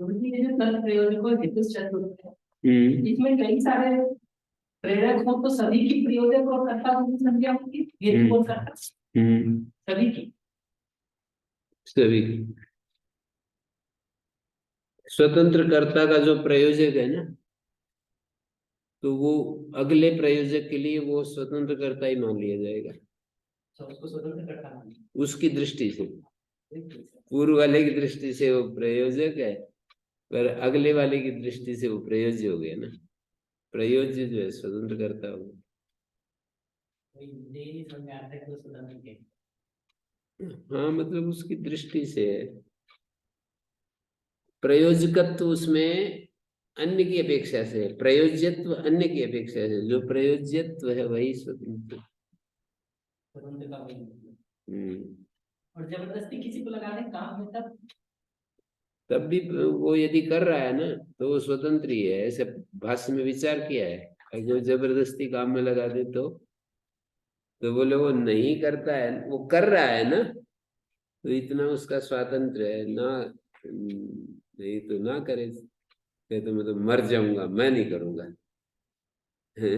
ये जो तर्क प्रयोजक और हेतुशब्द होते हैं, इसमें कई सारे प्रेरक हो तो सभी की प्रयोजक और कर्ता की संख्या होगी, हेतु और कर्ता सभी की। स्वतंत्र कर्ता का जो प्रयोजक है ना, तो वो अगले प्रयोजक के लिए वो स्वतंत्र कर्ता ही मान लिया जाएगा। तो उसको स्वतंत्र कर्ता उसकी दृष्टि से, पूर्व वाले की दृष्टि से वो प्रयोजक है, पर अगले वाले की दृष्टि से वो प्रयोज्य हो गया ना। प्रयोज्य जो है स्वतंत्र कर्ता हो। हाँ, मतलब उसकी दृष्टि से है। प्रयोजकत्व उसमें अन्य की अपेक्षा से है, प्रयोज्यत्व अन्य की अपेक्षा से, जो प्रयोज्यत्व है वही स्वतंत्र। और जबरदस्ती किसी को लगा दे काम में, तब भी वो यदि कर रहा है ना, तो वो स्वतंत्र ही है। ऐसे भाष्य में विचार किया है। अगर जबरदस्ती काम में लगा दे तो बोले वो नहीं करता है, वो कर रहा है ना, तो इतना उसका स्वातंत्र है ना। नहीं तो ना करे, तो मैं तो मर जाऊंगा, मैं नहीं करूंगा, है।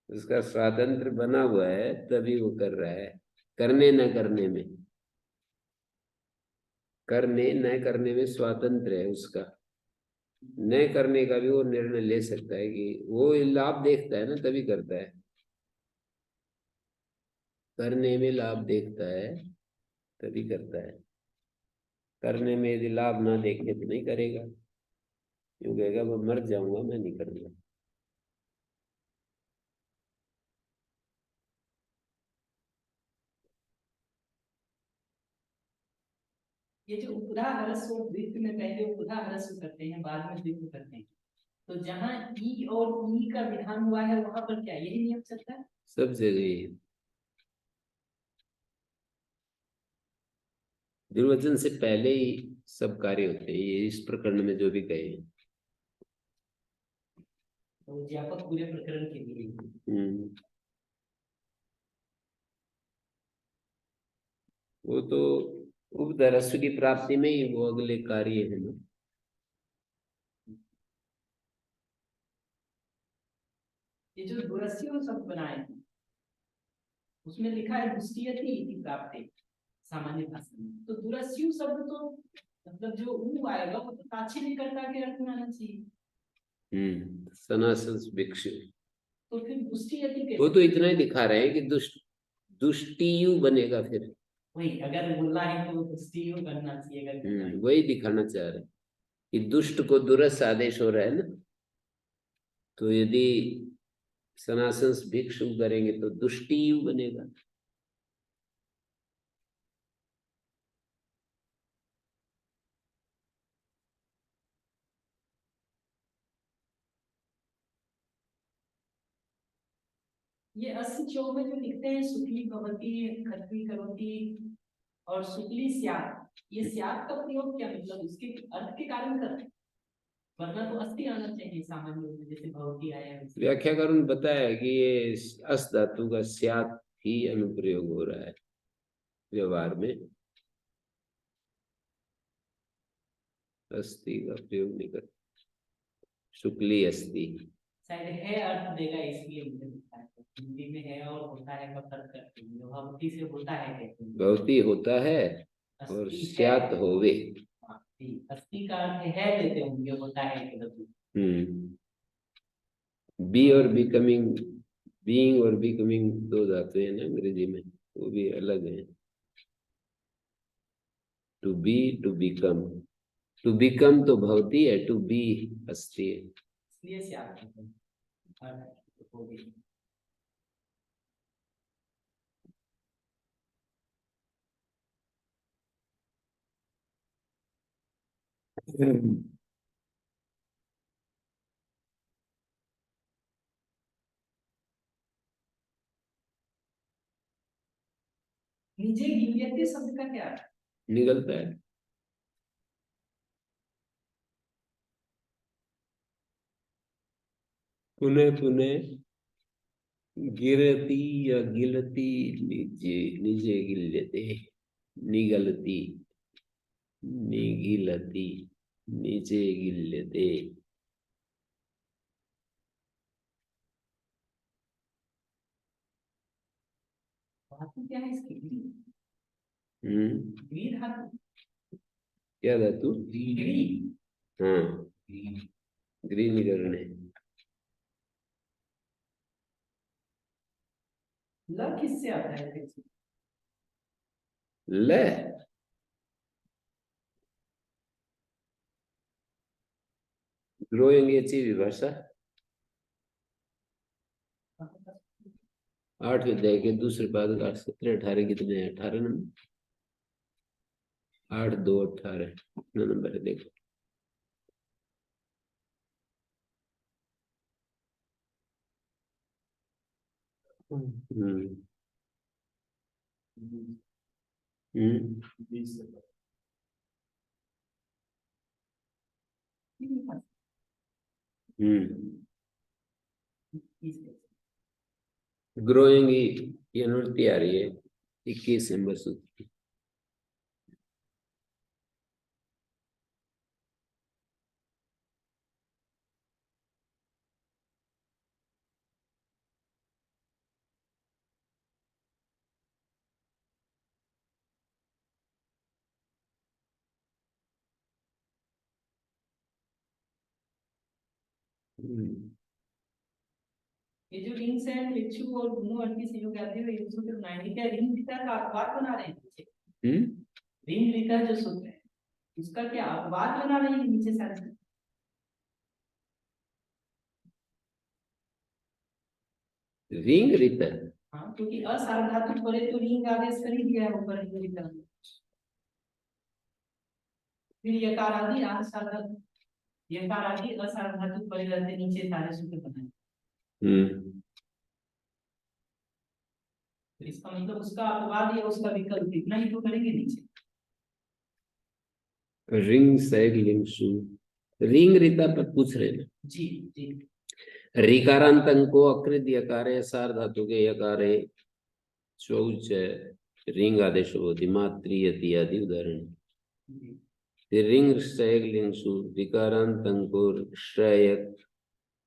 उसका स्वातंत्र बना हुआ है, तभी वो कर रहा है। करने न करने में, करने न करने में स्वातंत्र है उसका। न करने का भी वो निर्णय ले सकता है कि वो लाभ देखता है ना, तभी करता है। करने में लाभ देखता है तभी करता है। करने में यदि लाभ ना देखे तो नहीं करेगा। क्यों कहेगा मैं मर जाऊंगा, मैं नहीं करूंगा। ये जो उपधा ह्रस्व द्वित्व में पहले उपधा ह्रस्व करते हैं, बाद में द्वित्व करते हैं, तो जहाँ ई और ई का विधान हुआ है वहां पर क्या यही नियम चलता है? सब जगह ही दुर्वचन से पहले ही सब कार्य होते हैं, ये इस प्रकरण में जो भी कहे हैं। तो व्यापक पूरे प्रकरण के लिए वो तो उपधरस्व की प्राप्ति में ही वो अगले कार्य है ना। ये जो दुरस्यु शब्द बनाए हैं, उसमें लिखा है दुष्टियति इति प्राप्ते सामान्य भाषा में। तो दुरस्यु शब्द तो मतलब जो ऊ आएगा वो तो ताच्छिल्यकर्ता के अर्थ में आना चाहिए। सनासन भिक्षु। तो फिर दुष्टियति कैसे? वो तो इतना ही दिखा रहे हैं कि दुष्टियु बनेगा फिर। वही अगर बोलना है तो दुष्टियु करना चाहिए, अगर वही दिखाना चाह रहे हैं कि दुष्ट को दुरस आदेश हो रहा है ना, तो यदि सनासन भिक्षु करेंगे तो दुष्टियु बनेगा। ये 80 में जो लिखते हैं शुक्ली भवती खत्वी करोती और शुक्ली स्यात्, ये स्यात् का प्रयोग क्या मतलब उसके अर्थ के कारण कर रहे हैं? वरना तो अस्थि आना चाहिए सामान्य रूप में, जैसे भवती आया है। व्याख्याकारों ने बताया कि ये अस धातु का स्यात् ही अनुप्रयोग हो रहा है व्यवहार में। अस्थि का प्रयोग नहीं कर, शुक्ली अस्थि शायद है अर्थ देगा, इसलिए मुझे लगता है हिंदी में है और होता है का फर्क करते हैं। भवती से होता है कहते हैं, भवती होता है और स्यात् होवे। अस्थि का अर्थ है लेते होंगे, होता है बी और बिकमिंग, बीइंग और बिकमिंग दो धातु है ना अंग्रेजी में, वो भी अलग है। To be, to become. To become तो भवती है, टू बी अस्थि है। इसलिए से आते हैं। नीचे गिलियते शब्द का क्या अर्थ? निकलता है। पुनः पुनः गिरती या गिलती, नीचे नीचे गिलते, निगलती, निगिलती, नीचे गिलते। धातु क्या है इसकी? हम्म, ग्री धातु। क्या धातु? ग्री। हाँ, ग्रीनीकरण है। ल किससे आता है फिर से? ल ग्रोइंग अच्छी विभाषा 8 अध्याय के दूसरे पाद का 17 18 कितने हैं? 18 नंबर। 8 2 18 कितना नंबर है देखो। हम्म हम्म हम्म ग्रोइंग ये अनुवृत्ति आ रही है 21 नंबर सूत्र। ये जो रिंग्स है लिचू और गुनु और की संयोग आती है ये सूत्र बनाएंगे क्या? रिंग रीता का अपवाद बना रहे हैं नीचे। रिंग रीता जो सूत्र है उसका क्या अपवाद बना रहे हैं नीचे सारे? रिंग रीता। हाँ, क्योंकि असार्वधातुक परे तो रिंग आदेश कर ही दिया है ऊपर रिंग रीता में। फिर यकार आदि असार्वधातुक, यकार आदि असार्वधातुक परे रहते नीचे सारे सूत्र बनाए। तो इसका मतलब उसका अपवाद या उसका विकल्प इतना ही तो करेंगे नीचे। रिंग सैग लिंग सु रिंग रीता पर पूछ रहे हैं। जी जी। ऋकारांत को अकृत यकारे सार धातु के यकारे शौच रिंग आदेश होती मातृ यति आदि उदाहरण। रिंग सैग लिंग सु ऋकारांत को श्रयक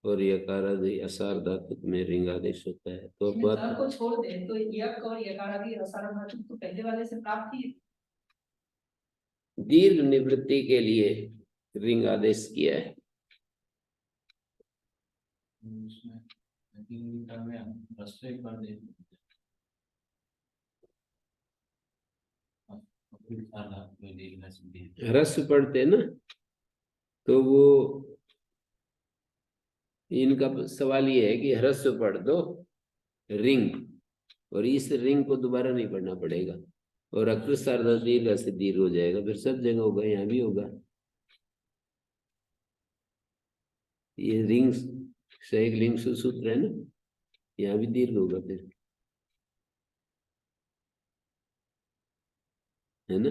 और यकार आदि असार धातु में रिंग आदेश होता है। तो अपवाद को छोड़ दे तो यक और यकार आदि असार धातु तो पहले वाले से प्राप्त ही दीर्घ निवृत्ति के लिए रिंग आदेश किया है। ह्रस्व पढ़ते ना तो वो इनका सवाल ये है कि ह्रस्व पढ़ दो रिंग और इस रिंग को दोबारा नहीं पढ़ना पड़ेगा और अक्सर दीर्घ से दीर्घ हो जाएगा, फिर सब जगह होगा, यहाँ भी होगा। ये रिंग से एक लिंग सूत्र है ना, यहाँ भी दीर्घ होगा फिर, है ना।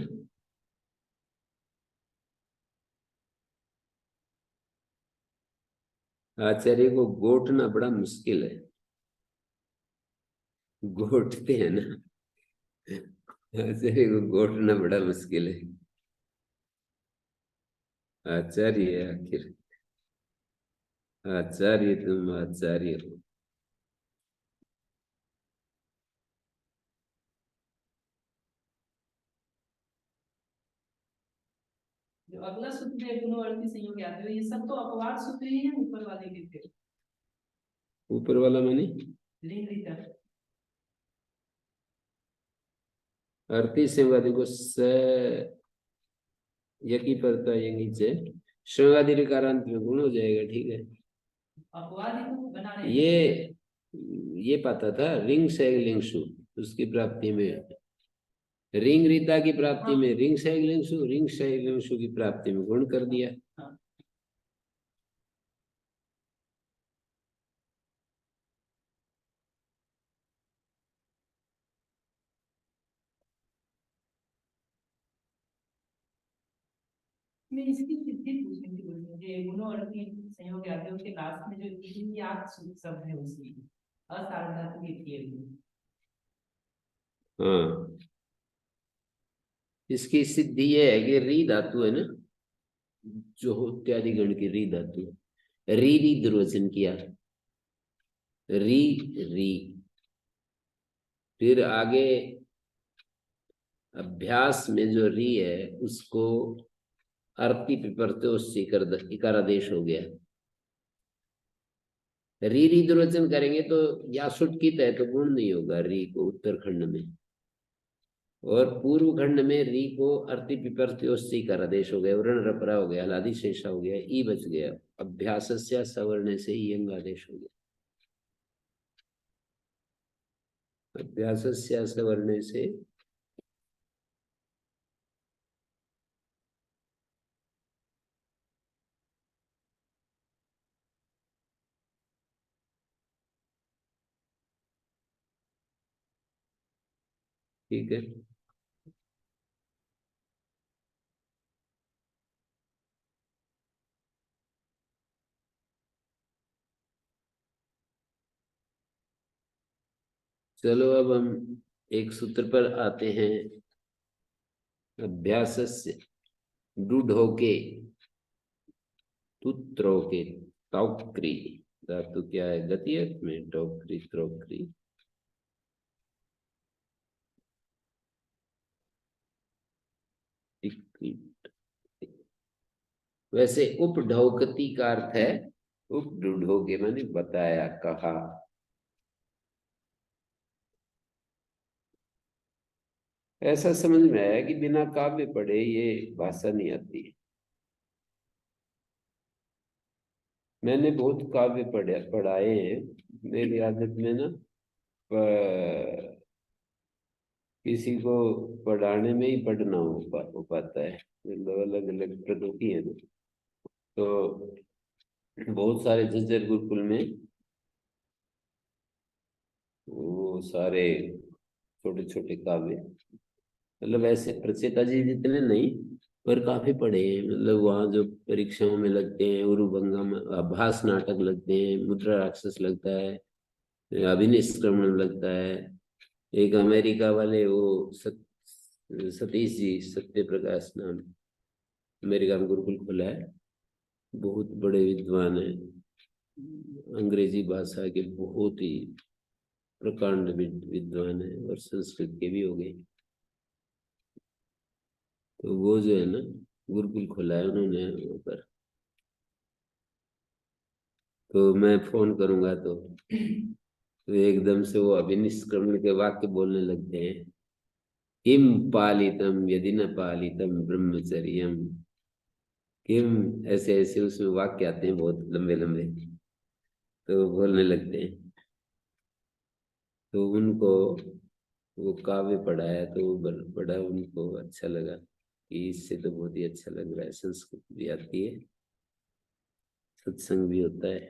आचार्य को गोटना बड़ा मुश्किल है, गोटते हैं ना, आचार्य को गोटना बड़ा मुश्किल है। आचार्य आखिर आचार्य तुम आचार्य हो। जो अगला सूत्र है गुणवर्ती संयोग आते हुए ये सब तो अपवाद सूत्र ही है ऊपर वाले के। फिर ऊपर वाला मानी लिंग रीता अर्थी संवादी को स यकी पड़ता है नीचे संवादी ऋकारांत में गुण हो जाएगा, ठीक है। अपवाद ही तो बना रहे हैं। ये पता था रिंग सैग लिंगसु उसकी प्राप्ति में, रिंग रीता की प्राप्ति में रिंग सैग लिंगसु, रिंग सैग लिंगसु की प्राप्ति में गुण कर दिया। मैं इसकी सिद्धि पूछनी थी मुझे गुणों संयोग आदि के लास्ट में जो याद शब्द है उसकी असार्वधातुक थी। हाँ, इसकी सिद्धि ये है कि री धातु है ना, जो इत्यादि गण की री धातु, री री दुर्वचन किया, री री, फिर आगे अभ्यास में जो री है उसको अर्थी पिपरते से इकारादेश हो गया। री री दुर्वचन करेंगे तो या सुट की तय तो गुण नहीं होगा री को उत्तरखंड में, और पूर्व खंड में री को अर्थी पिपरते से इकारादेश हो गया, वर्ण रपरा हो गया, हलादि शेषा हो गया, ई बच गया, अभ्यास सवर्ण से यंग आदेश हो गया, अभ्यास सवर्ण से ठीक है। चलो अब हम एक सूत्र पर आते हैं। अभ्यास डूढ़ो के तुत्रो के टौक्री, धातु क्या है गति में, टोकरी त्रोकरी, वैसे उपढौकती का अर्थ है उपडूढ़ोगे, मैंने बताया कहा। ऐसा समझ में आया कि बिना काव्य पढ़े ये भाषा नहीं आती है। मैंने बहुत काव्य पढ़ाए हैं, मेरी आदत में ना किसी को पढ़ाने में ही पढ़ना हो पाता है, मतलब अलग अलग प्रकृति है ना। तो बहुत सारे झज्जर गुरुकुल में वो सारे छोटे छोटे काव्य, मतलब ऐसे प्रचेता जी जितने नहीं पर काफी पढ़े हैं, मतलब वहाँ जो परीक्षाओं में लगते हैं, उरुभंगम आभास नाटक लगते हैं, मुद्रा राक्षस लगता है, अभिनिष्क्रमण लगता है, एक अमेरिका वाले वो सतीश जी, सत्य प्रकाश नाम, अमेरिका में गुरुकुल खुला है, बहुत बड़े विद्वान हैं, अंग्रेजी भाषा के बहुत ही प्रकांड विद्वान है, और संस्कृत के भी हो गए। तो वो जो है ना गुरुकुल खोला है उन्होंने वहाँ पर, तो मैं फोन करूंगा तो एकदम से वो अभिनिष्क्रमण के वाक्य बोलने लगते हैं। किम पालितम यदि न पालितम ब्रह्मचर्यम, किम, ऐसे ऐसे उसमें वाक्य आते हैं बहुत लंबे लंबे, तो बोलने लगते हैं। तो उनको वो काव्य पढ़ाया तो वो बड़ा उनको अच्छा लगा कि इससे तो बहुत ही अच्छा लग रहा है, संस्कृत भी आती है, सत्संग भी होता है।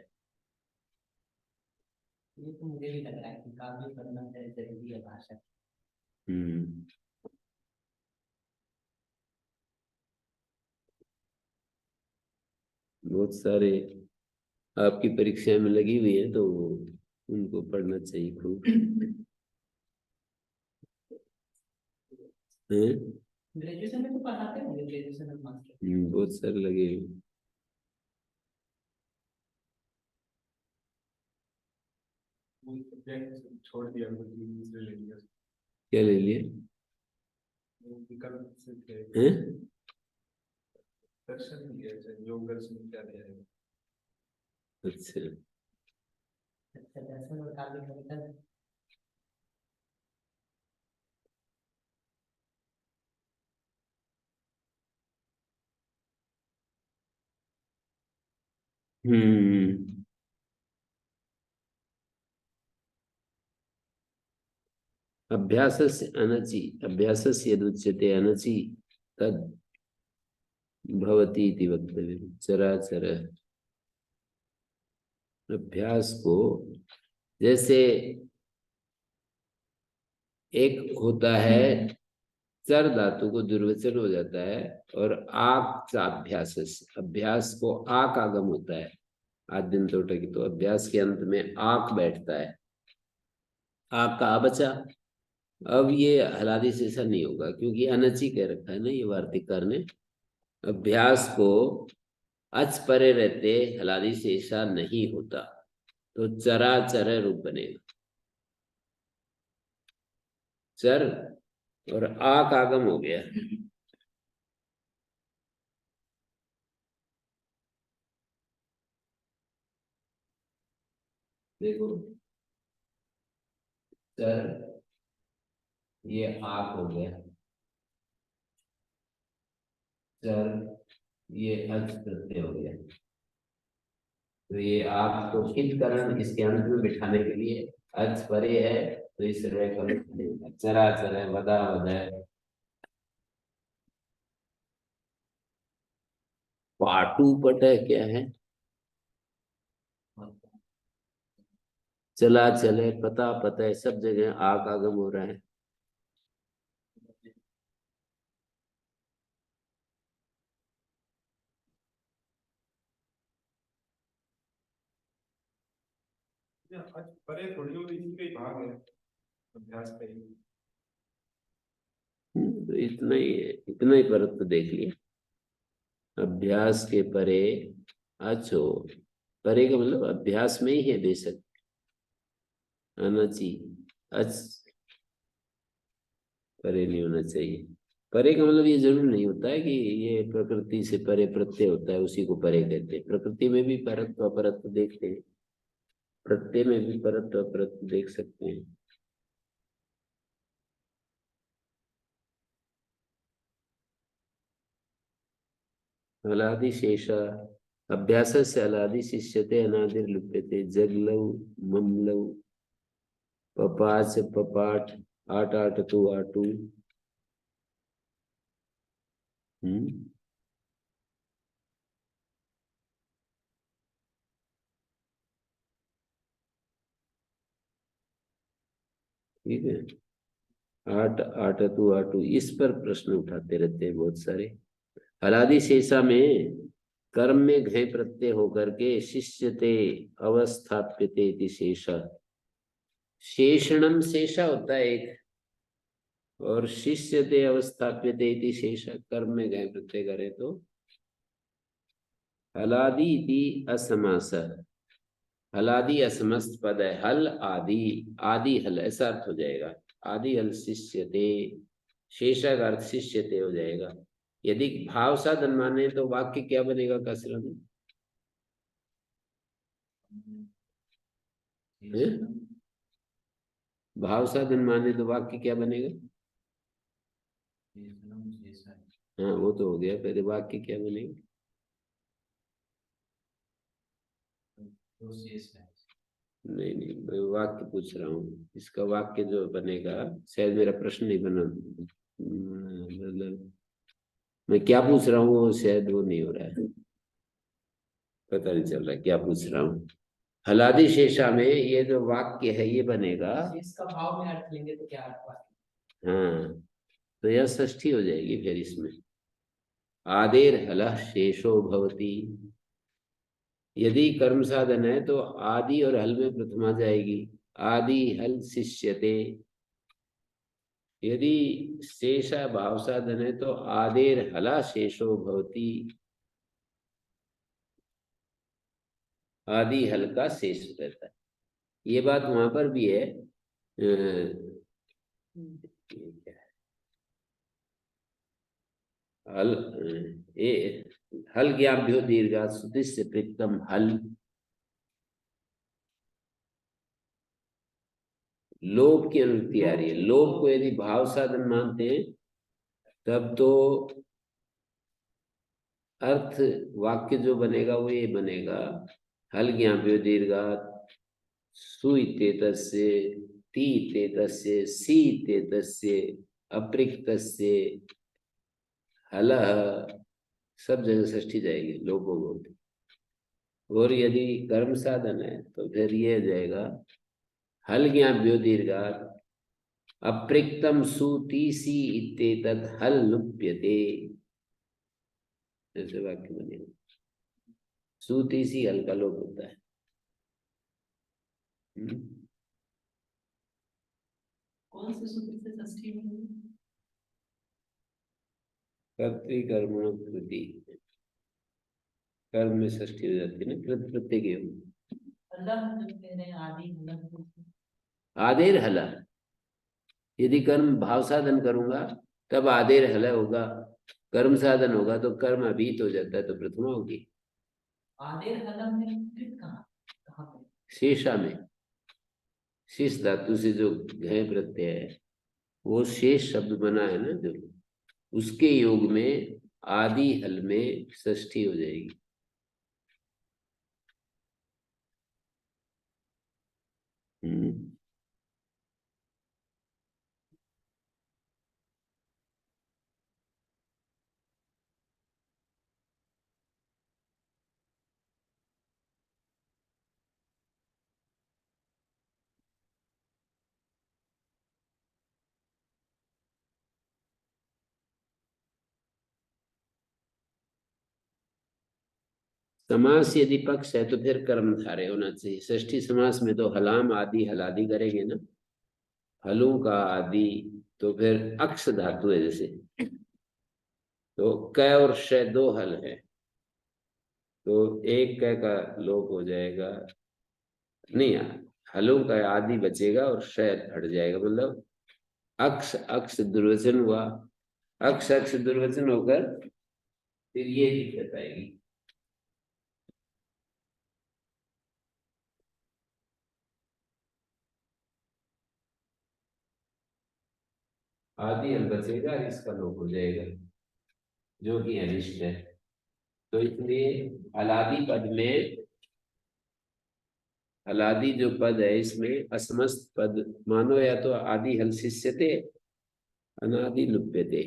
ये तो मुझे भी लग रहा है कि काव्य पढ़ना जरूरी है भाषा। हम्म। बहुत सारे आपकी परीक्षा में लगी हुई है तो उनको पढ़ना चाहिए खूब। हैं? ग्रेजुएशन में तो पढ़ाते होंगे, ग्रेजुएशन में मास्टर। बहुत सारे लगे हुए। छोड़ दिया, दूसरे ले लिया, क्या ले लिए? विकल्प से थे, हैं? दर्शन दिया, योग दर्शन क्या दिया है। अच्छा। अच्छा, दर्शन और काव्य का विकल्प। हम्म। अभ्यासस्य अनचि, अभ्यासस्य यदुच्यते अनचि तद भवति इति वक्तव्यम्। चराचर अभ्यास को, जैसे एक होता है चर धातु को दुर्वचन हो जाता है और आक का अभ्यास, अभ्यास को आक आगम होता है आद्यन तोटा की, तो अभ्यास के अंत में आक बैठता है, आक का आ बचा। अब ये हलादी से ऐसा नहीं होगा क्योंकि अनची कह रखा है ना ये वार्तिककार ने, अभ्यास को अच परे रहते हलादी से ऐसा नहीं होता, तो चरा चर रूप बनेगा, चर और आक आगम हो गया। देखो चर, ये आक हो गया, चर ये अच प्रत्यय हो गया, तो ये आक को कित करण इसके अंत में बिठाने के लिए अच परे है, तो इस चरा चर है, वदा वद है, पाटू पट है, क्या है, चला चले, पता पता है, सब जगह आक आगम हो रहा है। आज परे थोड़ी हो, इसी का ही भाग है अभ्यास का ही। तो इतना ही है, इतना ही फर्क तो देख लिया, अभ्यास के परे अच हो, परे का मतलब अभ्यास में ही है बेशक, अनची अच परे नहीं होना चाहिए। परे का मतलब ये जरूर नहीं होता है कि ये प्रकृति से परे प्रत्यय होता है उसी को परे कहते हैं, प्रकृति में भी परत्व अपरत्व देखते हैं, प्रत्यय में भी परत्व अपरत्व देख सकते हैं। अलादि शेषा अभ्यास से अलादि शिष्यते अनादिर लुप्यते, जगलौ ममलौ पपाच पपाठ आट आट तू आटू। ठीक है, आट आट तू आटू, इस पर प्रश्न उठाते रहते हैं बहुत सारे। हलादि शेषा में कर्म में घय प्रत्यय होकर के शिष्यते अवस्थाप्यते इति शेषा, शेषणम शेषा होता है एक, और शिष्यते अवस्थाप्यते इति शेषा कर्म में घय प्रत्यय करे तो हलादि इति असमास, हलादि असमस्त पद है, हल आदि, आदि हल ऐसा अर्थ हो जाएगा, आदि हल शिष्यते, शेषा का अर्थ शिष्यते हो जाएगा। यदि भाव साधन माने तो वाक्य क्या बनेगा कसरा में, भाव साधन माने तो वाक्य क्या बनेगा, हाँ वो तो हो गया, पहले वाक्य क्या बनेगा, नहीं नहीं मैं वाक्य पूछ रहा हूँ, इसका वाक्य जो बनेगा, शायद मेरा प्रश्न नहीं बना, मतलब मैं क्या पूछ रहा हूँ वो शायद वो नहीं हो रहा है, पता नहीं चल रहा क्या पूछ रहा हूँ। हलादि शेषा में ये जो वाक्य है ये बनेगा, इसका भाव में अर्थ लेंगे तो क्या अर्थ हुआ? हाँ तो यह षष्ठी हो जाएगी फिर इसमें, आदेर हल शेषो भवती, यदि कर्म साधन है तो आदि और हल में प्रथमा जाएगी, आदि हल शिष्यते, यदि शेषा भाव साधन है तो आदेर हला शेषो भवती, आदि हल का शेष रहता है। ये बात वहां पर भी है, ये क्या है? हल ए हल ज्ञाभ्यो दीर्घा श्रुति से प्रीतम हल, लोभ की अनुवृत्ति आ रही है, लोभ को यदि भाव साधन मानते हैं तब तो अर्थ वाक्य जो बनेगा वो ये बनेगा, हल ज्ञाभ्यो दीर्घा सु इत्येतस्य ती इत्येतस्य सी इत्येतस्य अप्रिक्तस्य हल, सब जगह षष्ठी जाएगी लोगों को। और यदि कर्म साधन है तो फिर ये जाएगा हल ज्ञाभ्यो दीर्घा अप्रिक्तम सुतीसी इत्येतत् हल लुप्यते, ऐसे वाक्य बनेगा। सुतीसी हल का लोप होता है। कौन से सूत्र से षष्ठी बनी? कर्तृकर्मणो कृति, कर्म में षष्ठी हो जाती है ना, प्रत्येक योग। अल्लाह जब कह रहे हैं आदि हलम, आदेर हला, यदि कर्म भाव साधन करूंगा तब आदेर हला होगा, कर्म साधन होगा तो कर्म अभीत हो जाता है, तो प्रथमा होगी। आदेर हलम में कृत कहाँ कहाँ पे? शेषा में, शेष धातु से जो घय प्रत्यय है, वो शेष शब्द बना है ना जो, उसके योग में आदि हल में षष्ठी हो जाएगी। हम्म। समास यदि पक्ष है तो फिर कर्मधारय होना चाहिए। षष्ठी समास में तो हलाम आदि हलादि करेंगे ना, हलों का आदि, तो फिर अक्ष धातु है जैसे, तो क और श दो हल है, तो एक क का लोप हो जाएगा, नहीं, हलों का आदि बचेगा और श हट जाएगा, मतलब अक्ष अक्ष दुर्वचन हुआ, अक्ष अक्ष दुर्वचन होकर फिर ये दिक्कत आएगी। आदि हल बचेगा, इसका लोप हो जाएगा, जो कि अनिष्ट है। तो इसलिए अलादि पद में, अलादि जो पद है इसमें असमस्त पद मानो, या तो आदि हल शिष्यते अनादि लुप्यते,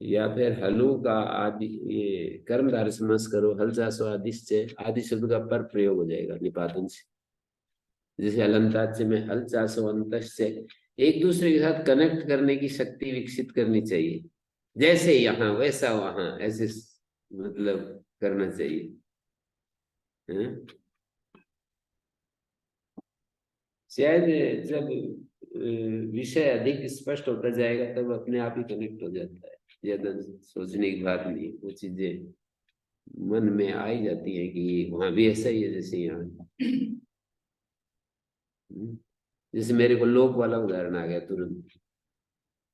या फिर हलु का आदि, ये कर्मधारय समास करो, हल चासो आदिश्च, आदि शब्द का पर प्रयोग हो जाएगा निपातन से, जैसे अलंताच्य में हल चासो अंतश्च, एक दूसरे के साथ कनेक्ट करने की शक्ति विकसित करनी चाहिए, जैसे यहाँ वैसा वहां, ऐसे मतलब करना चाहिए। हैं? शायद जब विषय अधिक स्पष्ट होता जाएगा तब अपने आप ही कनेक्ट हो जाता है, ज्यादा सोचने की बात नहीं, वो चीजें मन में आ ही जाती है कि वहां भी ऐसा ही है जैसे यहाँ। जैसे मेरे को लोक वाला उदाहरण आ गया तुरंत,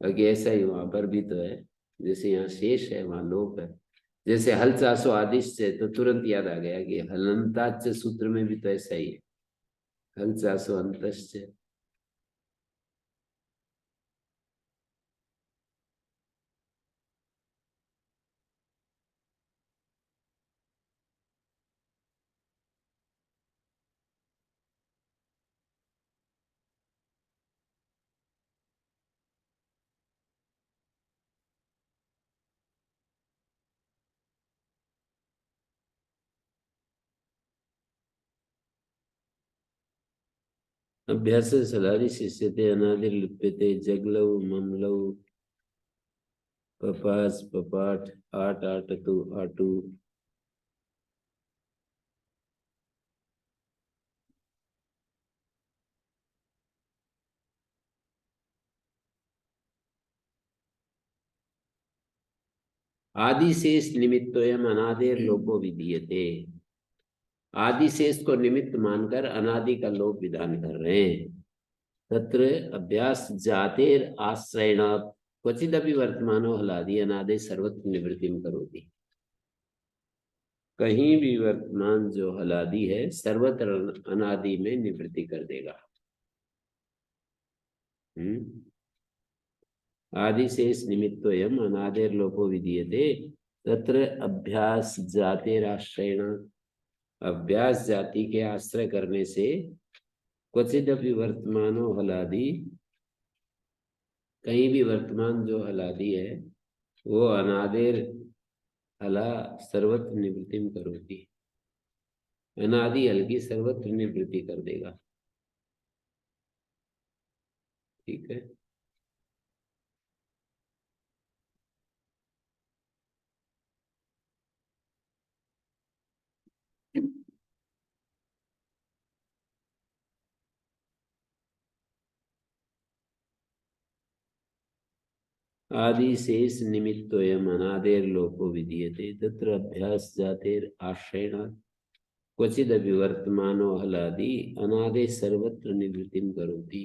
बाकी ऐसा ही वहां पर भी तो है, जैसे यहाँ शेष है वहां लोक है, जैसे हल चासो आदिश से, तो तुरंत याद आ गया कि हलंताच सूत्र में भी तो ऐसा ही है, हल चासो अंतश्च। अभ्यास सलारी शिष्यते अनादिर लिप्यते, जगलव ममलव पपास पपाठ आट आटतु आटू। आदि शेष निमित्तोयम अनादेर लोपो विधीयते, आदि शेष को निमित्त मानकर अनादि का लोप विधान कर रहे हैं। तत्र अभ्यास जातेर आश्रयण क्वचिदपि वर्तमानो हलादि अनादि सर्वत्र निवृत्तिम करोति, कहीं भी वर्तमान जो हलादि है सर्वत्र अनादि में निवृत्ति कर देगा। आदि शेष निमित्तोयम अनादेर लोपो विधीयते, तत्र अभ्यास जातेराश्रयण, अभ्यास जाति के आश्रय करने से क्वचिदपि वर्तमानो हलादि, कहीं भी वर्तमान जो हलादि है वो अनादेर हला सर्वत्र निवृत्तिम करोति, अनादि हल की सर्वत्र निवृत्ति कर देगा। ठीक है। आदि शेष निमित्तोयम अनादेर लोको विधीयते तत्र अभ्यास जातेर आश्रयण क्वचिद विवर्तमानो हलादि अनादि सर्वत्र निवृत्तिम करोति।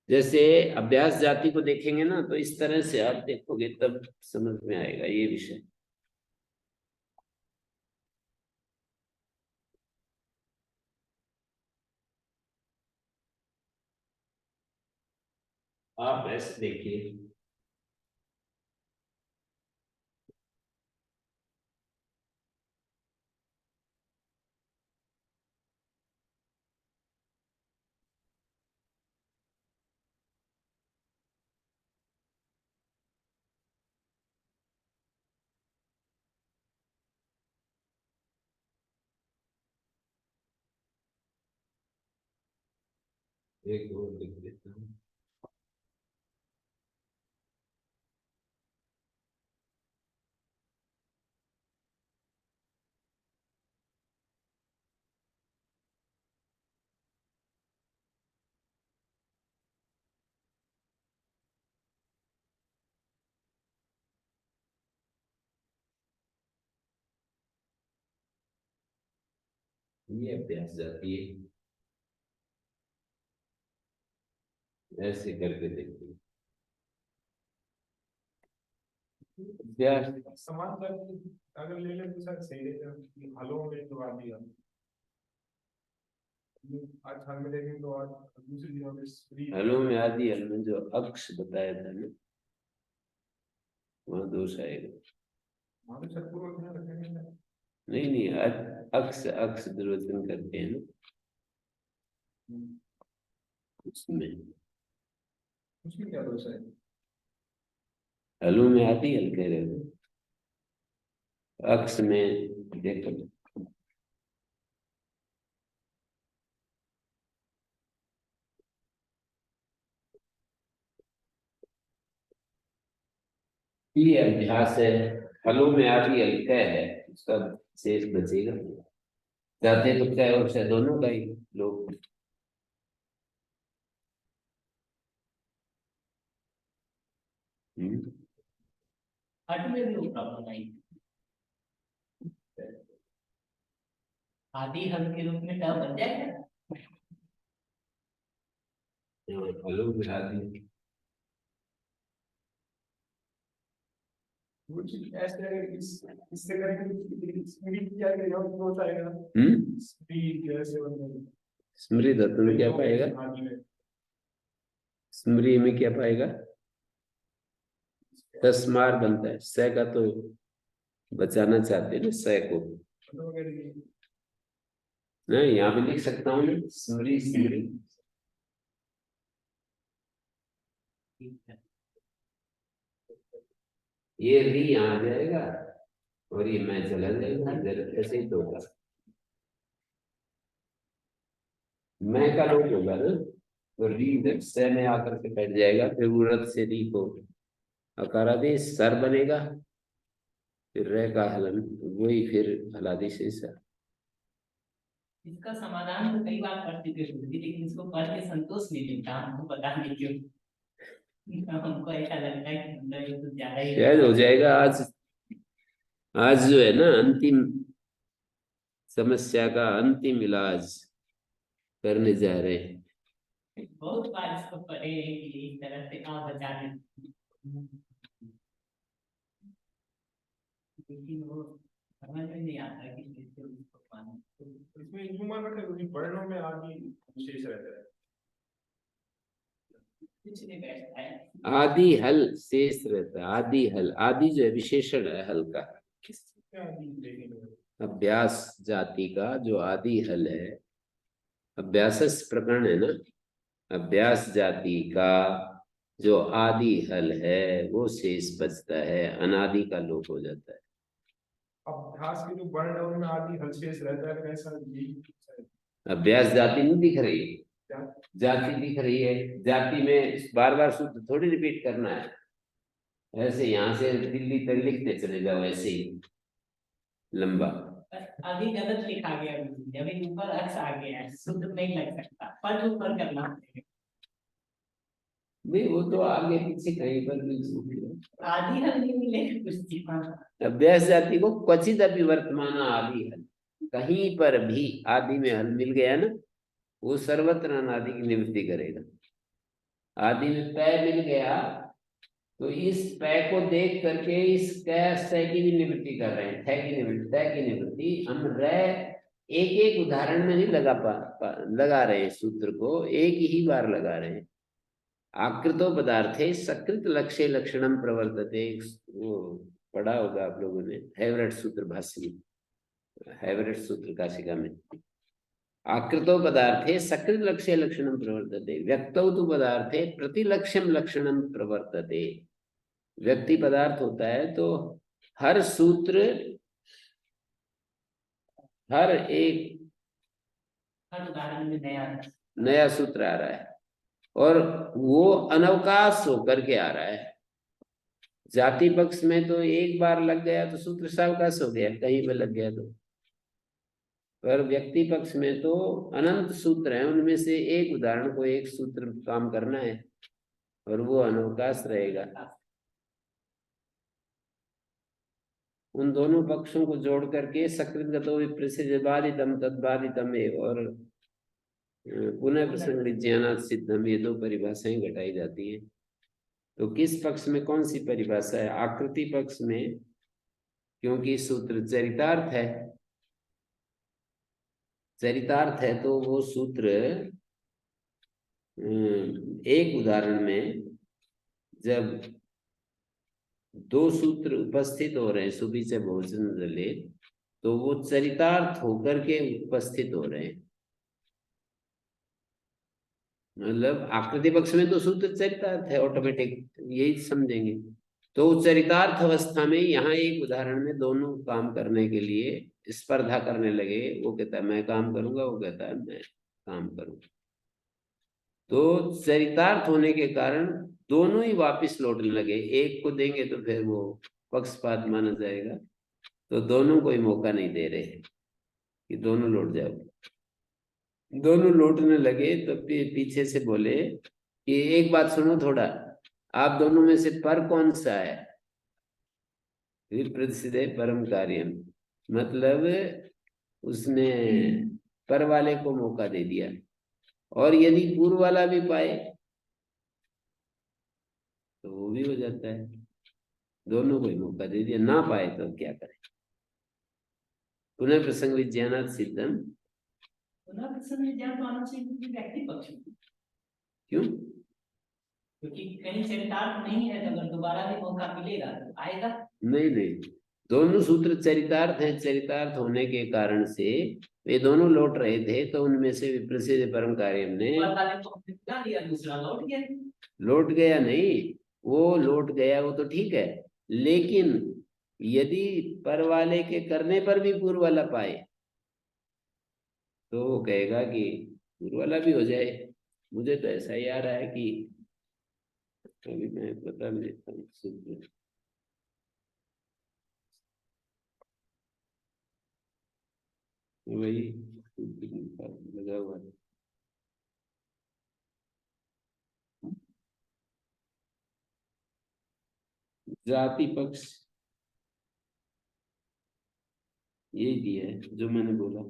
जैसे अभ्यास जाति को देखेंगे ना तो इस तरह से आप देखोगे तब समझ में आएगा ये विषय। आप ऐसे देखिए, एक और लिख देता हूँ। ये अभ्यास जाती है, ऐसे करके देखिए। अभ्यास समान अगर ले लें तो सर सही रहेगा कि हलों में तो आदि हल, आज हल में देखें तो आज दूसरी दिनों में स्त्री हलों में आदि हल में जो अक्ष बताया था ना वहां दोष आएगा। वहां तो छतपूर्वक ध्यान रखेंगे ना। नहीं नहीं, अक्ष अक्ष दुर्वचन करते हैं ना उसमें। उसमें क्या दोष है? हलों में आदि हल कह रहे हो, अक्ष में देखो ये अभ्यास है। हलों में आदि हल्का है, उसका शेष बचेगा। जाते तो क्या और से दोनों का ही लोग। हट में भी वो प्रॉब्लम आई। आदि हल के रूप में क्या बन जाएगा? हलों में आदि कुछ ऐसे अगर इससे करेंगे स्त्री क्या करेगा तो दोष आएगा। स्त्री कैसे बनेगा? स्मृति धतुन क्या पाएगा? आदि में स्मृति में क्या पाएगा? तस्मार बनता है, स का तो बचाना चाहते हैं ना स को। नहीं, यहाँ भी लिख सकता हूँ मैं स्मृति स्मृति। ये री यहाँ आ जाएगा और ये मैं चला जाएगा इधर, ऐसे ही तो होगा। मैं का लोग होगा ना तो री इधर स में आकर के बैठ जाएगा, फिर उरत से री को अकारादेश सर बनेगा, फिर रह का हलन, वही फिर हलादेश से सर। इसका समाधान तो कई बार पढ़ चुके हैं लेकिन इसको पढ़ के संतोष नहीं मिलता हमको, पता नहीं क्यों। हमको ऐसा लगता है कि मतलब ये तो ज्यादा ही शायद हो जाएगा आज। आज जो है ना अंतिम समस्या का अंतिम इलाज करने जा रहे हैं। बहुत बार इसको पढ़े हैं कि इस तरह से आप बचा दें, लेकिन वो समझ में नहीं आता कि कैसे उसको पाना। तो इसमें यूं मान रखा है कि वर्णों में आदि विशेष रहता है, कुछ नहीं बैठता है। आदि हल शेष रहता है। आदि हल, आदि जो है विशेषण है हल का। क्या आदि देखेंगे? अभ्यास जाति का जो आदि हल है, अभ्यास प्रकरण है ना, अभ्यास जाति का जो आदि हल है वो शेष बचता है, अनादि का लोप हो जाता है। अभ्यास के जो वर्ण है उनमें आदि हल शेष रहता है, कैसा? यही अभ्यास जाति नहीं दिख रही, क्या? जाति दिख रही है, जाति में बार बार सूत्र थोड़ी रिपीट करना है, ऐसे यहाँ से दिल्ली तक लिखते चले जाओ ऐसे ही लंबा। अभी गलत लिखा गया, अभी ऊपर अक्स आ गया है, सूत्र नहीं लग सकता, पद ऊपर करना पड़ेगा। नहीं वो तो आगे पीछे कहीं पर भी आदि हल नहीं मिलेगा कुछ चीज़। अभ्यास जाति को क्वचित अभी वर्तमान आदि हल, कहीं पर भी आदि में हल मिल गया ना, वो सर्वत्र अनादि की निवृत्ति करेगा। आदि में पै मिल गया तो इस पै को देख करके इस कै सै की भी निवृत्ति कर रहे हैं, थे की निवृत्ति, तय की निवृत्ति हम एक एक उदाहरण में नहीं लगा रहे हैं, सूत्र को एक ही बार लगा रहे हैं। आकृतो पदार्थे सकृत लक्ष्य लक्षणम प्रवर्तते, वो पढ़ा होगा आप लोगों ने, हैवरेट सूत्र भाष्य में, हैवरेट सूत्र काशिका में। आकृतो पदार्थे सकृत लक्ष्य लक्षणम प्रवर्तते, व्यक्तौ तु पदार्थे प्रतिलक्ष्यम लक्षणम प्रवर्तते। व्यक्ति पदार्थ होता है तो हर सूत्र, हर एक हर उदाहरण में नया सूत्र आ रहा है और वो अनवकाश होकर के आ रहा है। जाति पक्ष में तो एक बार लग गया तो सूत्र सावकाश हो गया, कहीं पे लग गया तो, पर व्यक्ति पक्ष में तो अनंत सूत्र हैं, उनमें से एक उदाहरण को एक सूत्र काम करना है और वो अनवकाश रहेगा। उन दोनों पक्षों को जोड़ करके सकृतगतो विप्रसिद्ध बाधितम तद्बाधितम और पुनः प्रसंग ज्ञानात् सिद्धम, ये दो परिभाषाएं घटाई जाती है। तो किस पक्ष में कौन सी परिभाषा है? आकृति पक्ष में, क्योंकि सूत्र चरितार्थ है, चरितार्थ है तो वो सूत्र एक उदाहरण में जब दो सूत्र उपस्थित हो रहे हैं, सुबी से भोजन जले, तो वो चरितार्थ होकर के उपस्थित हो रहे हैं। मतलब आकृति पक्ष में तो सूत्र चरितार्थ है ऑटोमेटिक, यही समझेंगे। तो चरितार्थ अवस्था में यहाँ एक उदाहरण में दोनों काम करने के लिए स्पर्धा करने लगे, वो कहता है मैं काम करूंगा, वो कहता है मैं काम करूंगा। तो चरितार्थ होने के कारण दोनों ही वापिस लौटने लगे, एक को देंगे तो फिर वो पक्षपात माना जाएगा, तो दोनों को ही मौका नहीं दे रहे कि दोनों लौट जाओ। दोनों लौटने लगे तो पीछे से बोले कि एक बात सुनो थोड़ा, आप दोनों में से पर कौन सा है? विप्रसिद्धे परम कार्यम, मतलब उसने पर वाले को मौका दे दिया, और यदि पूर्व वाला भी पाए तो वो भी हो जाता है, दोनों को ही मौका दे दिया, ना पाए तो क्या करें? पुनः प्रसंग विज्ञानात् सिद्धम, पुनः प्रसंग विज्ञान तो आना चाहिए व्यक्ति पक्ष में, क्यों? क्योंकि कहीं चरितार्थ नहीं है, अगर दोबारा भी मौका मिलेगा तो आएगा। नहीं नहीं, दोनों सूत्र चरितार्थ हैं, चरितार्थ होने के कारण से वे दोनों लौट रहे थे, तो उनमें से विप्रसिद्ध परम कार्यम ने दूसरा लौट गया। लौट गया नहीं, वो लौट गया वो तो ठीक है, लेकिन यदि पर वाले के करने पर भी पूर्व वाला पाए तो वो कहेगा कि पूर्व वाला भी हो जाए। मुझे तो ऐसा ही आ रहा है कि अभी मैं बता देता हूँ सूत्र, वही लगा हुआ है। जाति पक्ष यही दिया है जो मैंने बोला,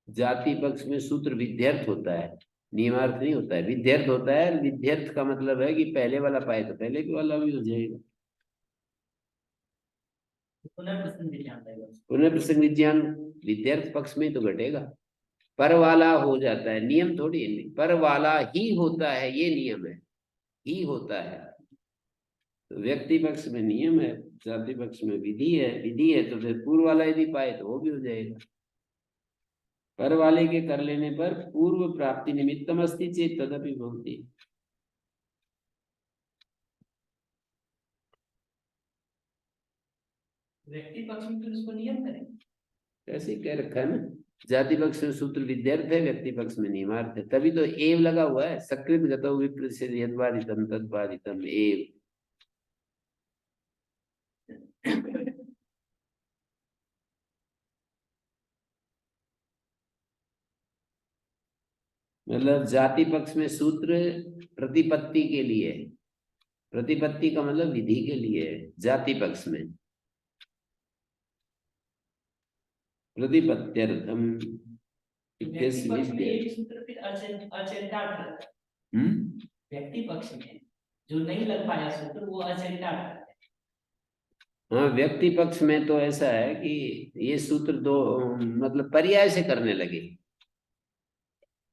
जाति पक्ष में सूत्र विध्यर्थ होता है, नियमार्थ नहीं होता है, विध्यर्थ होता है। विध्यर्थ का मतलब है कि पहले वाला पाए तो पहले के वाला भी हो जाएगा। पुनः प्रसंग विज्ञान रहेगा, पुनः प्रसंग विज्ञान विध्यर्थ पक्ष में तो घटेगा, पर वाला हो जाता है, नियम थोड़ी है, पर वाला ही होता है, ये नियम है, ही होता है। तो व्यक्ति पक्ष में नियम है, जाति पक्ष में विधि है, विधि है तो फिर पूर्व वाला यदि पाए तो वो भी हो जाएगा। पर वाले के कर लेने पर पूर्व प्राप्ति निमित्तम अस्ति चेत तदपि भवति। व्यक्ति पक्ष में फिर उसको नियम करें, ऐसे ही कह रखा है ना, जाति पक्ष में सूत्र विद्यार्थ है, व्यक्ति पक्ष में नियमार्थ है, तभी तो एव लगा हुआ है। सकृत गतो विप्रतिषेध यद्वादितम तद्वादितम एव। मतलब जाति पक्ष में सूत्र प्रतिपत्ति के लिए है। प्रतिपत्ति का मतलब विधि के लिए है। जाति पक्ष में प्रतिपत्त्यर्थम व्यक्ति पक्ष में एक सूत्र फिर अचरितार्थ रहता है। व्यक्ति पक्ष में जो नहीं लग पाया सूत्र वो अचरितार्थ रहता है। हाँ, व्यक्ति पक्ष में तो ऐसा है कि ये सूत्र दो मतलब पर्याय से करने लगे।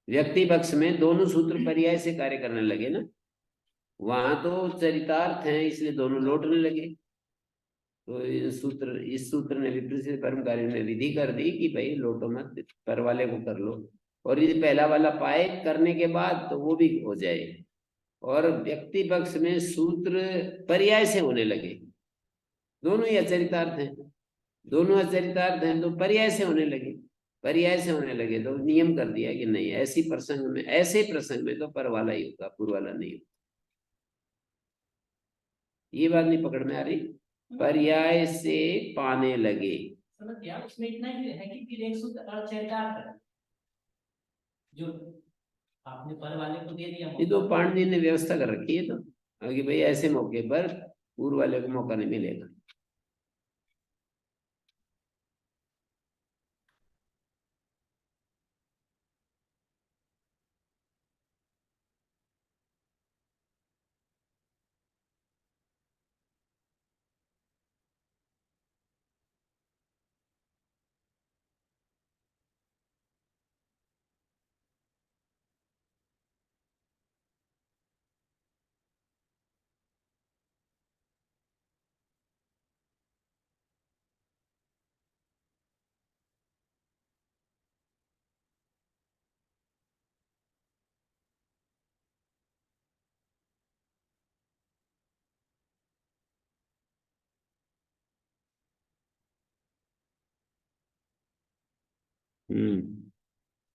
व्यक्ति पक्ष में दोनों सूत्र पर्याय से कार्य करने लगे ना, वहां तो चरितार्थ हैं इसलिए दोनों लौटने लगे। तो इस सूत्र ने विपरीत परमकारी ने विधि कर दी कि भाई लोटो मत, पर वाले को कर लो, और यदि पहला वाला पाए करने के बाद तो वो भी हो जाए। और व्यक्ति पक्ष में सूत्र पर्याय से होने लगे। दोनों ही अचरितार्थ हैं, दोनों अचरितार्थ हैं तो पर्याय से होने लगे। पर्याय से होने लगे तो नियम कर दिया कि नहीं, ऐसे प्रसंग में तो पर वाला ही होगा, पूर्व वाला नहीं होगा। ये बात नहीं पकड़ में आ रही? पर्याय से पाने लगे। समझ गया। उसमें इतना ही है कि फिर एक सूत्र अचरितार्थ है जो आपने पर वाले को दे दिया। ये तो पाणिनि ने व्यवस्था कर रखी है तो कि भाई ऐसे मौके पर पूर्व वाले को मौका नहीं मिलेगा।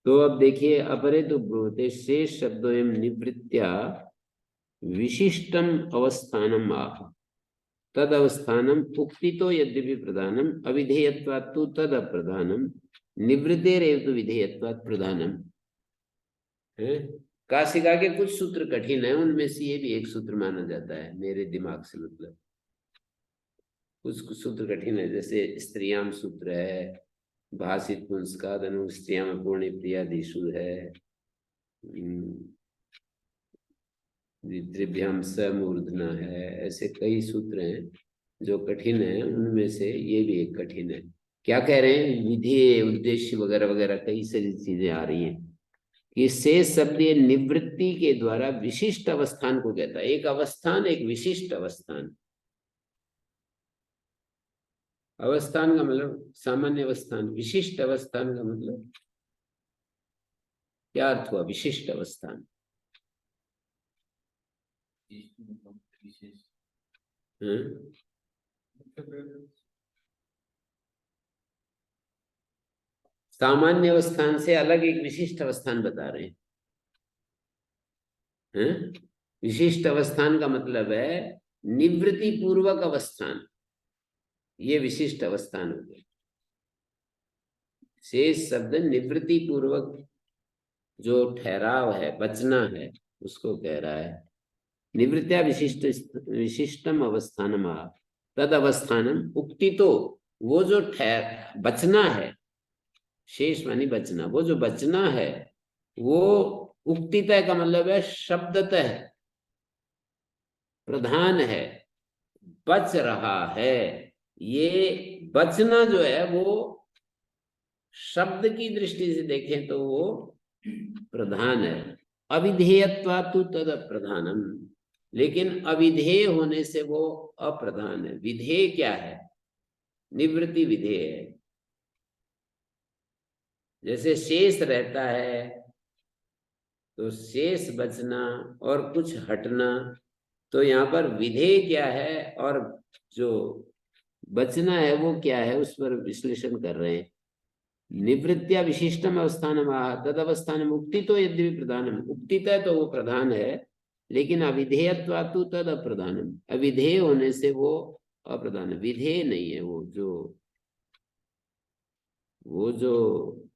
तो अब देखिए, अपरे तो ब्रूते शेष शब्दों निवृत्त्या विशिष्टम अवस्थानम आह तद अवस्थानम उक्तितो यद्यपि प्रधानम अविधेयत्वात् तु तद अप्रधानम निवृत्तेरेव तु विधेयत्वात् प्रधानम है। काशिका के कुछ सूत्र कठिन है, उनमें से ये भी एक सूत्र माना जाता है मेरे दिमाग से। मतलब कुछ सूत्र कठिन है, जैसे स्त्रियाम सूत्र है, भाषित पुंस्का धनु स्त्रियाम पूर्ण प्रियादिषु है, त्रिभ्याम समूर्धना है। ऐसे कई सूत्र हैं जो कठिन है, उनमें से ये भी एक कठिन है। क्या कह रहे हैं? विधि, उद्देश्य वगैरह वगैरह कई सारी चीजें आ रही हैं कि शेष शब्द ये निवृत्ति के द्वारा विशिष्ट अवस्थान को कहता है। एक अवस्थान, एक विशिष्ट अवस्थान। अवस्थान का मतलब सामान्य अवस्थान, विशिष्ट अवस्थान का मतलब क्या अर्थ हुआ? विशिष्ट अवस्थान सामान्य अवस्थान से अलग एक विशिष्ट अवस्थान बता रहे हैं। विशिष्ट अवस्थान का मतलब है निवृत्ति पूर्वक अवस्थान, ये विशिष्ट अवस्थान हो गया। शेष शब्द निवृत्ति पूर्वक जो ठहराव है, बचना है, उसको कह रहा है। निवृत्त्या विशिष्टम अवस्थानम तद अवस्थानम उक्ति, तो वो जो बचना है, शेष मानी बचना, वो जो बचना है वो उक्तितः का मतलब है शब्दतः प्रधान है, बच रहा है। ये बचना जो है वो शब्द की दृष्टि से देखें तो वो प्रधान है। अविधेयत्वात्तु तद अप्रधानम, लेकिन अविधेय होने से वो अप्रधान है। विधेय क्या है? निवृत्ति विधेय है। जैसे शेष रहता है तो शेष बचना और कुछ हटना, तो यहाँ पर विधेय क्या है और जो बचना है वो क्या है, उस पर विश्लेषण कर रहे हैं। निवृत्तिया विशिष्टम अवस्थानम आह तद अवस्थानम उक्ति तो यद्यपि प्रधानम, उक्तित है तो वो प्रधान है, लेकिन अविधेयत्वातु तद अप्रधानम, अविधेय होने से वो अप्रधान है, विधेय नहीं है। वो जो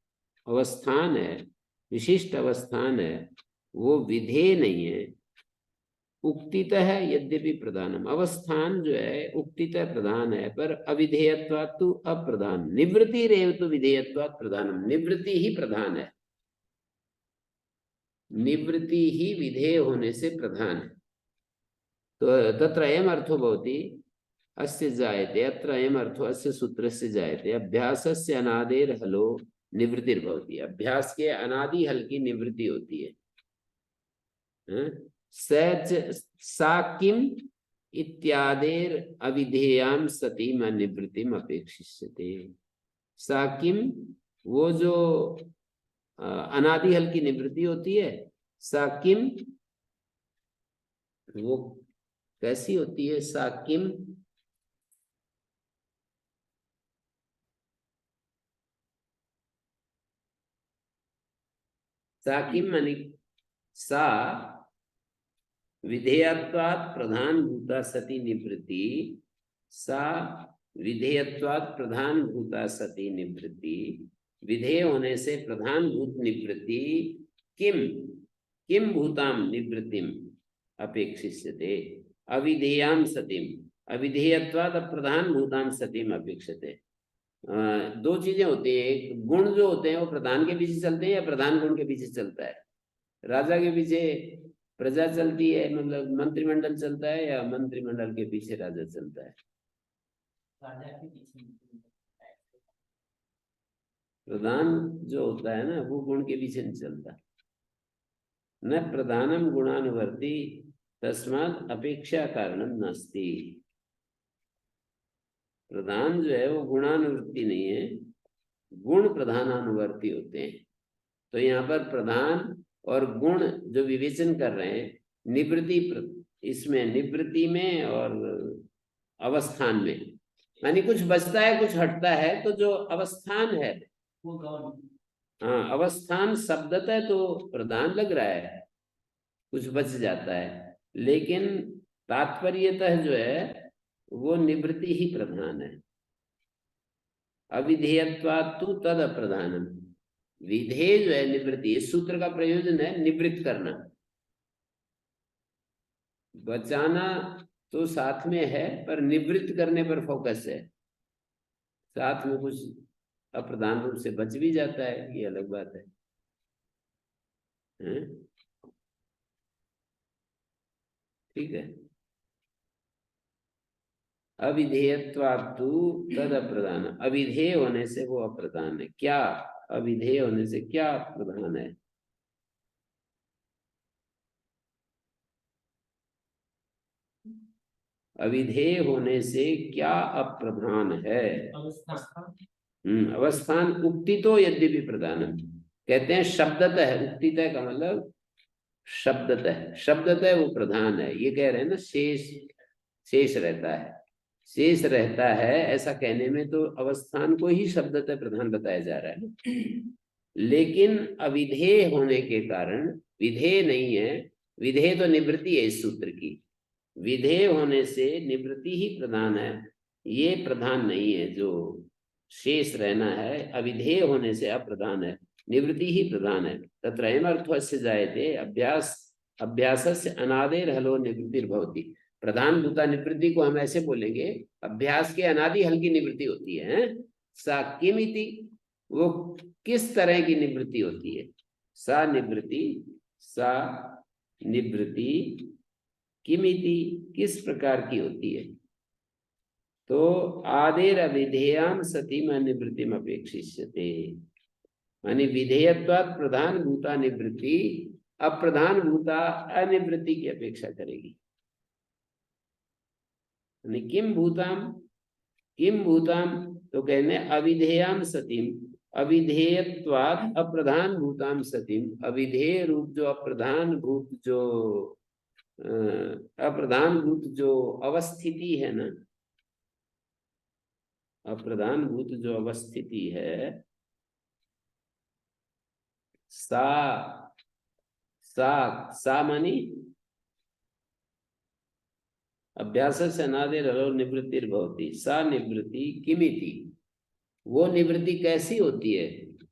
अवस्थान है, विशिष्ट अवस्थान है, वो विधेय नहीं है। उक्तितः यद्यपि प्रधानम, अवस्थान जो है उक्तितः प्रधान है पर अविधेयत्वात् तो अप्रधान, निवृत्ति रेव तो विधेयत्वात् प्रधानम, निवृत्ति ही प्रधान है, निवृत्ति ही विधेय होने से प्रधान है। तो तत्र अयम अर्थो भवति अस्य जायते, अत्र अयम अर्थो अस्य सूत्रस्य जायते अभ्यासस्य अनादेर हलो निवृत्तिर्भवति, अभ्यास के अनादि हल की निवृत्ति होती है। सा किम इत्यादेर अविधेयाम सतीम अनिवृत्तिम अपेक्षिष्यते। सा किम, वो जो अनादि हल की निवृत्ति होती है, सा किम वो कैसी होती है? सा किम मानी सा विधेयत्वात् प्रधान भूता सती निवृत्ति, सा विधेयत्वात् प्रधान भूता सती निवृत्ति, विधेय होने से प्रधान भूत निवृत्ति, किम भूताम निवृत्तिम अपेक्षिष्यते, अविधेयाम सतीम, अविधेयत्वात् प्रधान भूताम सतीम अपेक्षते। दो चीजें होती है, एक गुण जो होते हैं वो प्रधान के पीछे चलते हैं या प्रधान गुण के पीछे चलता है। राजा के पीछे प्रजा चलती है, मतलब मंत्रिमंडल चलता है, या मंत्रिमंडल के पीछे राजा चलता है? राजा के पीछे प्रधान जो होता है ना वो गुण के पीछे नहीं चलता। न प्रधानम गुणानुवर्ती तस्मात् अपेक्षा कारणम नास्ति। प्रधान जो है वो गुणानुवर्ती नहीं है, गुण प्रधानानुवर्ती होते हैं। तो यहाँ पर प्रधान और गुण जो विवेचन कर रहे हैं, निवृत्ति इसमें, निवृत्ति में और अवस्थान में, यानी कुछ बचता है कुछ हटता है, तो जो अवस्थान है वो गौण, हाँ, अवस्थान शब्दतः तो प्रधान लग रहा है, कुछ बच जाता है, लेकिन तात्पर्यतः जो है वो निवृत्ति ही प्रधान है। अविधेयत्वात् तु तद अप्रधानम, विधेय जो है निवृत्ति, इस सूत्र का प्रयोजन है निवृत्त करना। बचाना तो साथ में है पर निवृत्त करने पर फोकस है, साथ में कुछ अप्रधान रूप से बच भी जाता है, ये अलग बात है, हैं? ठीक है। अविधेयत्वात्तु तद अप्रधान, अविधेय होने से वो अप्रधान है। क्या अविधेय होने से क्या प्रधान है? अविधेय होने से क्या अप्रधान है? अवस्थान उक्तितो यद्यपि प्रधानम, कहते हैं शब्दतः, उक्तितः का मतलब शब्दतः, शब्दतः वो प्रधान है, ये कह रहे हैं ना, शेष रहता है, शेष रहता है, ऐसा कहने में तो अवस्थान को ही शब्दतः प्रधान बताया जा रहा है। लेकिन अविधेय होने के कारण, विधेय नहीं है, विधेय तो निवृत्ति है इस सूत्र की, विधेय होने से निवृत्ति ही प्रधान है, ये प्रधान नहीं है, जो शेष रहना है अविधेय होने से अप्रधान है, निवृत्ति ही प्रधान है। तत्र अयम अर्थस्य जायते अभ्यासस्य अनादेर हलो निवृत्तिर्भवति, प्रधान भूता निवृत्ति को हम ऐसे बोलेंगे, अभ्यास के अनादि हल की निवृत्ति होती है। सा किमिति, वो किस तरह की निवृत्ति होती है? सा निवृत्ति किमिति, किस प्रकार की होती है? तो आदेर अविधेयाम सतीम अनिवृत्तिम अपेक्षिष्यते, मानी विधेयत्वात् प्रधान भूता निवृत्ति अप्रधान भूता अनिवृत्ति की अपेक्षा करेगी। किम भूताम तो कहने अविधेयाम सतीम, अविधेयत्वात् अप्रधान भूताम सतीम, अविधेय रूप जो अप्रधान भूत जो अप्रधान भूत जो अवस्थिति है ना, अप्रधान भूत जो अवस्थिति है, सा सा सा मानी अभ्यास से अनादिर हलो निवृत्तिर्भवति सा निवृत्ति किमिति। वो निवृत्ति कैसी होती है?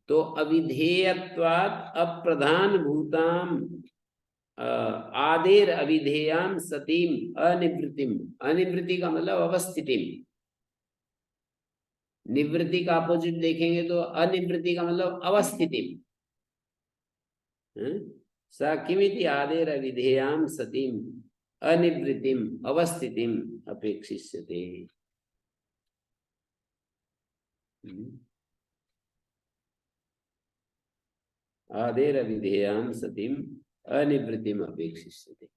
तो अविधेयत्वात् अप्रधान भूताम आदेर अविधेयाम सतीम अनिवृत्तिम। अनिवृत्ति का मतलब अवस्थितिम। निवृत्ति का अपोजिट देखेंगे तो अनिवृत्ति का मतलब अवस्थितिम। सा किमिति आदेर अविधेयाम सतीम अनिवृत्तिम अवस्थितिम अपेक्षिष्यते। आदेर अविधेयाम सतीम अनिवृत्तिम अपेक्षिष्यते।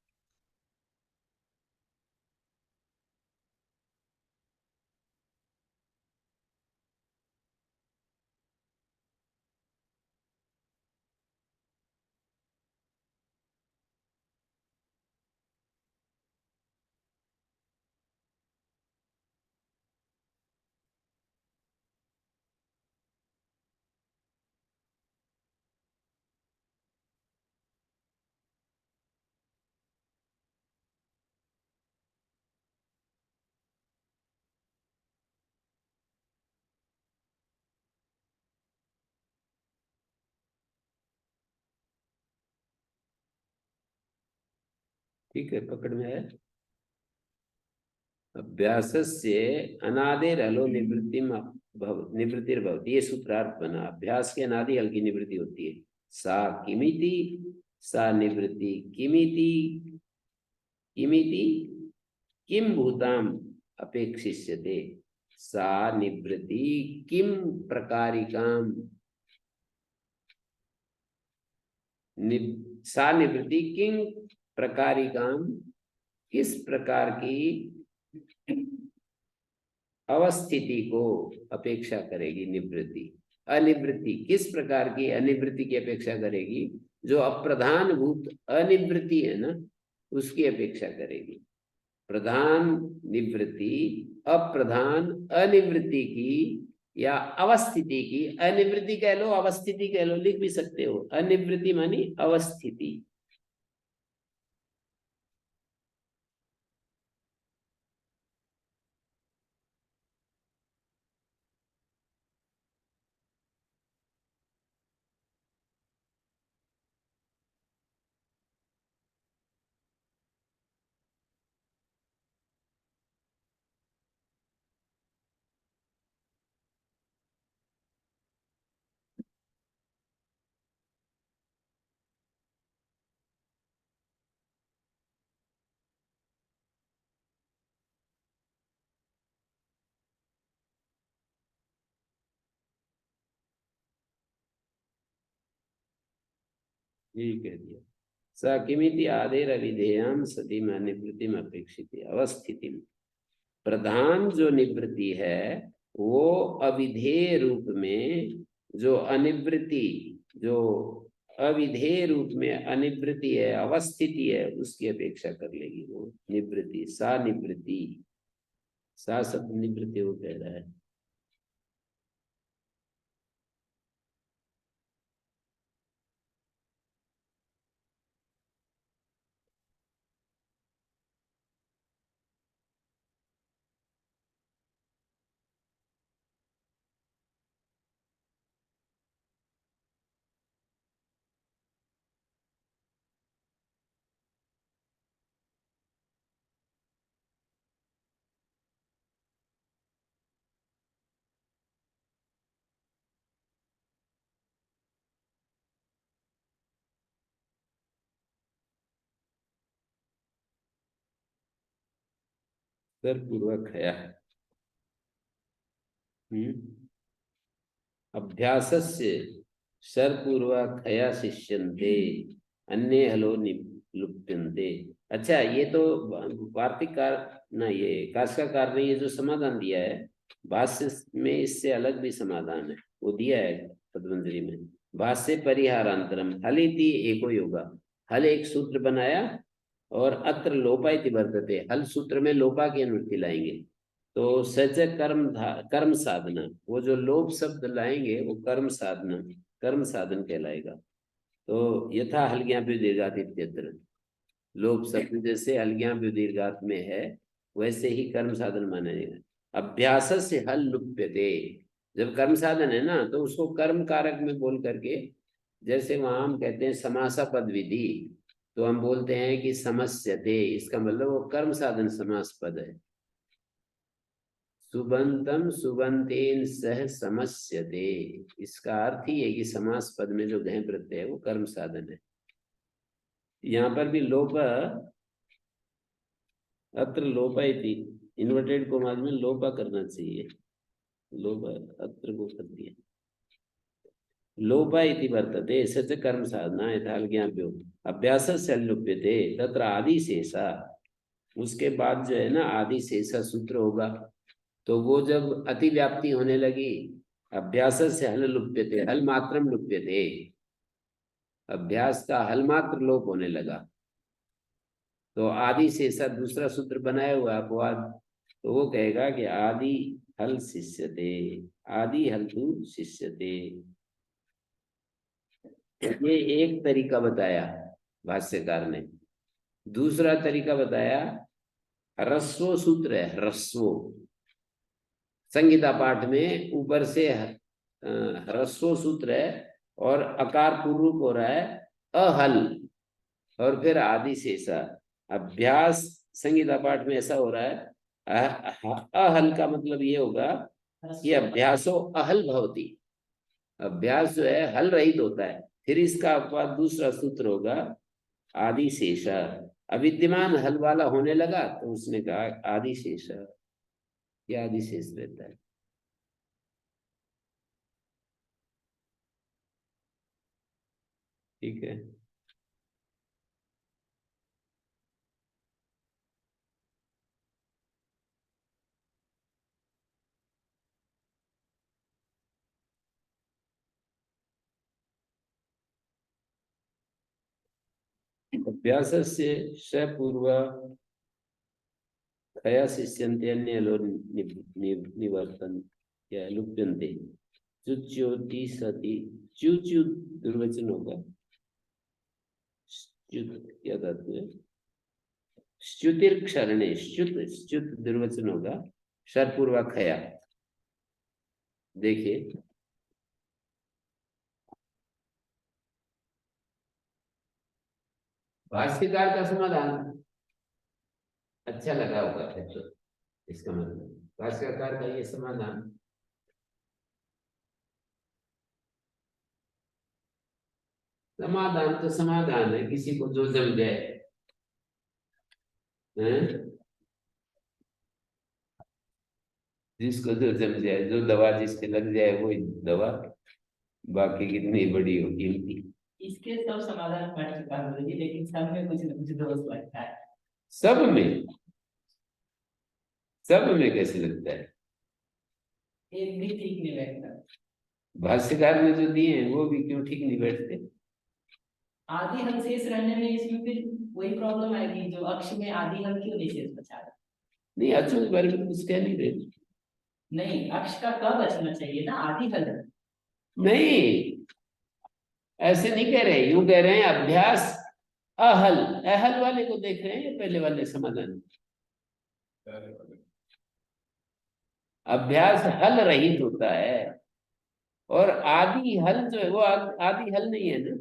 ठीक है, पकड़ में है। अभ्यासस्य अनादेर हलो निवृत्तिर्भवति। ये सूत्रार्थ बना। अभ्यास के अनादि हल की निवृत्ति होती है। सा किमिति सा निवृत्ति किमिति किमिति किम भूताम अपेक्षिष्यते। सा निवृत्ति किम प्रकारिकाम सा निवृत्ति किम प्रकारिकाम किस प्रकार की अवस्थिति को अपेक्षा करेगी निवृत्ति। अनिवृत्ति किस प्रकार की अनिवृत्ति की अपेक्षा करेगी? जो अप्रधान भूत अनिवृत्ति है ना, उसकी अपेक्षा करेगी। प्रधान निवृत्ति अप्रधान अनिवृत्ति की या अवस्थिति की। अनिवृत्ति कह लो अवस्थिति कह लो, लिख भी सकते हो। अनिवृत्ति मानी अवस्थिति। यही कह दिया। सा किमिति आदेर अविधेयम सतीम अनिवृत्तिम अपेक्षित अवस्थितिम। प्रधान जो निवृत्ति है वो अविधेय रूप में जो अनिवृत्ति जो अविधेय रूप में अनिवृत्ति है अवस्थिति है उसकी अपेक्षा कर लेगी वो निवृत्ति। सा निवृत्ति सा सब निवृत्ति वो कह रहा है। पूर्वक है अभ्यासस्य सर्पूर्वकया शिष्यन्ते अन्ये हलो लुप्यन्ते। अच्छा, ये तो वार्तिककार ना, ये काशिकाकार ने ये जो समाधान दिया है भाष्य में इससे अलग भी समाधान है, वो दिया है पद्मंजलि में। भाष्य परिहारांतरम हलिति एको योगा। हल एक सूत्र बनाया और अत्र लोपा इति वर्तते। हल सूत्र में लोपा की अनुवृत्ति लाएंगे तो सच कर्म साधना। वो जो लोप शब्द लाएंगे वो कर्म साधना कर्म साधन कहलाएगा। तो यथा हल्ग्याभ्यो दीर्घात इत्यत्र, लोप शब्द जैसे हल्ग्याभ्यो दीर्घात में है वैसे ही कर्म साधन माना जाएगा। अभ्यास से हल लुप्यते, जब कर्म साधन है ना तो उसको कर्म कारक में बोल करके, जैसे वहां हम कहते हैं समासा पद विधि, तो हम बोलते हैं कि समस्यते, इसका मतलब वो कर्म साधन समास पद है। सुबंतम सुबंतेन सह समस्यते, इसका अर्थ ही है कि समास पद में जो गह प्रत्यय है वो कर्म साधन है। यहाँ पर भी लोप, अत्र लोपा इति, इन्वर्टेड कोमास में लोपा करना चाहिए, लोपा अत्र को कर दिया। लोपा इति वर्तते सच कर्म साधना यथाज्ञाभ्यो अभ्यासस्य लुप्यते तत्र आदि शेषा, उसके बाद जो है ना आदि शेषा सूत्र होगा, तो वो जब अति व्याप्ति होने लगी, अभ्यास से हल लुप्यते, हल मात्रम लुप्यते, अभ्यास का हल मात्र लोप होने लगा, तो आदि शेषा दूसरा सूत्र बनाया हुआ अपवाद, तो वो कहेगा कि आदि हल शिष्यते, आदि हल तू शिष्यते। ये एक तरीका बताया भाष्यकार ने। दूसरा तरीका बताया ह्रस्व सूत्र है, ह्रस्व संगीता पाठ में ऊपर से ह्रस्व सूत्र है और अकार पूर्व हो रहा है अहल और फिर आदि शेषा। अभ्यास संगीता पाठ में ऐसा हो रहा है अहल का मतलब ये होगा कि अभ्यासो अहल भवति, अभ्यास जो है हल रहित होता है, फिर इसका अपवाद दूसरा सूत्र होगा आदि शेषा। अविद्यमान हल वाला होने लगा तो उसने कहा आदि शेषा, क्या आदि शेष रहता है। ठीक है, अभ्यास से सपूर्व खया शिष्यन्ते अन्य निवर्तन या लुप्यन्ते, चुच्योति सति, चुच्यु दुर्वचन होगा, क्या धातु है, च्युतिर्क्षरणे, च्युत दुर्वचन होगा, शरपूर्वा खया। देखिए भाष्यकार का समाधान अच्छा लगा होगा फिर तो, इसका मतलब भाष्यकार का ये समाधान समाधान तो समाधान है, किसी को जो जम जाए हैं? जिसको जो जम जाए, जो दवा जिसके लग जाए वही दवा, बाकी कितनी बड़ी हो कीमती। इसके सब समाधान पढ़ चुका हूँ जी, लेकिन सब में कुछ न कुछ दोष लगता है। सब में, सब में कैसे लगता है, एक भी ठीक नहीं बैठता। भाष्यकार ने जो दिए हैं वो भी क्यों ठीक नहीं बैठते। आदि हल शेष रहने में इसमें फिर वही प्रॉब्लम आएगी, जो अक्ष में आदि हल क्यों नहीं शेष बचा रहा। नहीं अक्षों के बारे में कुछ कह नहीं रहे। नहीं, अक्ष का कब बचना चाहिए ना, आदि हल। नहीं ऐसे नहीं कह रहे, यूं कह रहे हैं अभ्यास अहल, अहल वाले को देख रहे हैं, पहले वाले समाधान। अभ्यास हल रहित होता है और आदि हल जो है वो आदि हल नहीं है ना।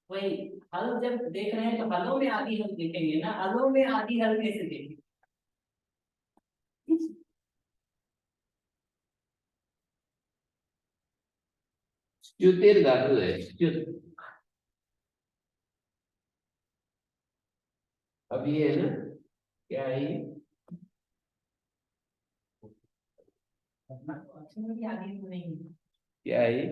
वही हल जब देख रहे हैं तो हलों में आदि हल देखेंगे ना, हलों में आदि हल कैसे देखेंगे। च्युतिर धातु है, च्युत। अब ये है ना, क्या है ये, अक्ष में भी आदि हल नहीं है। क्या है ये,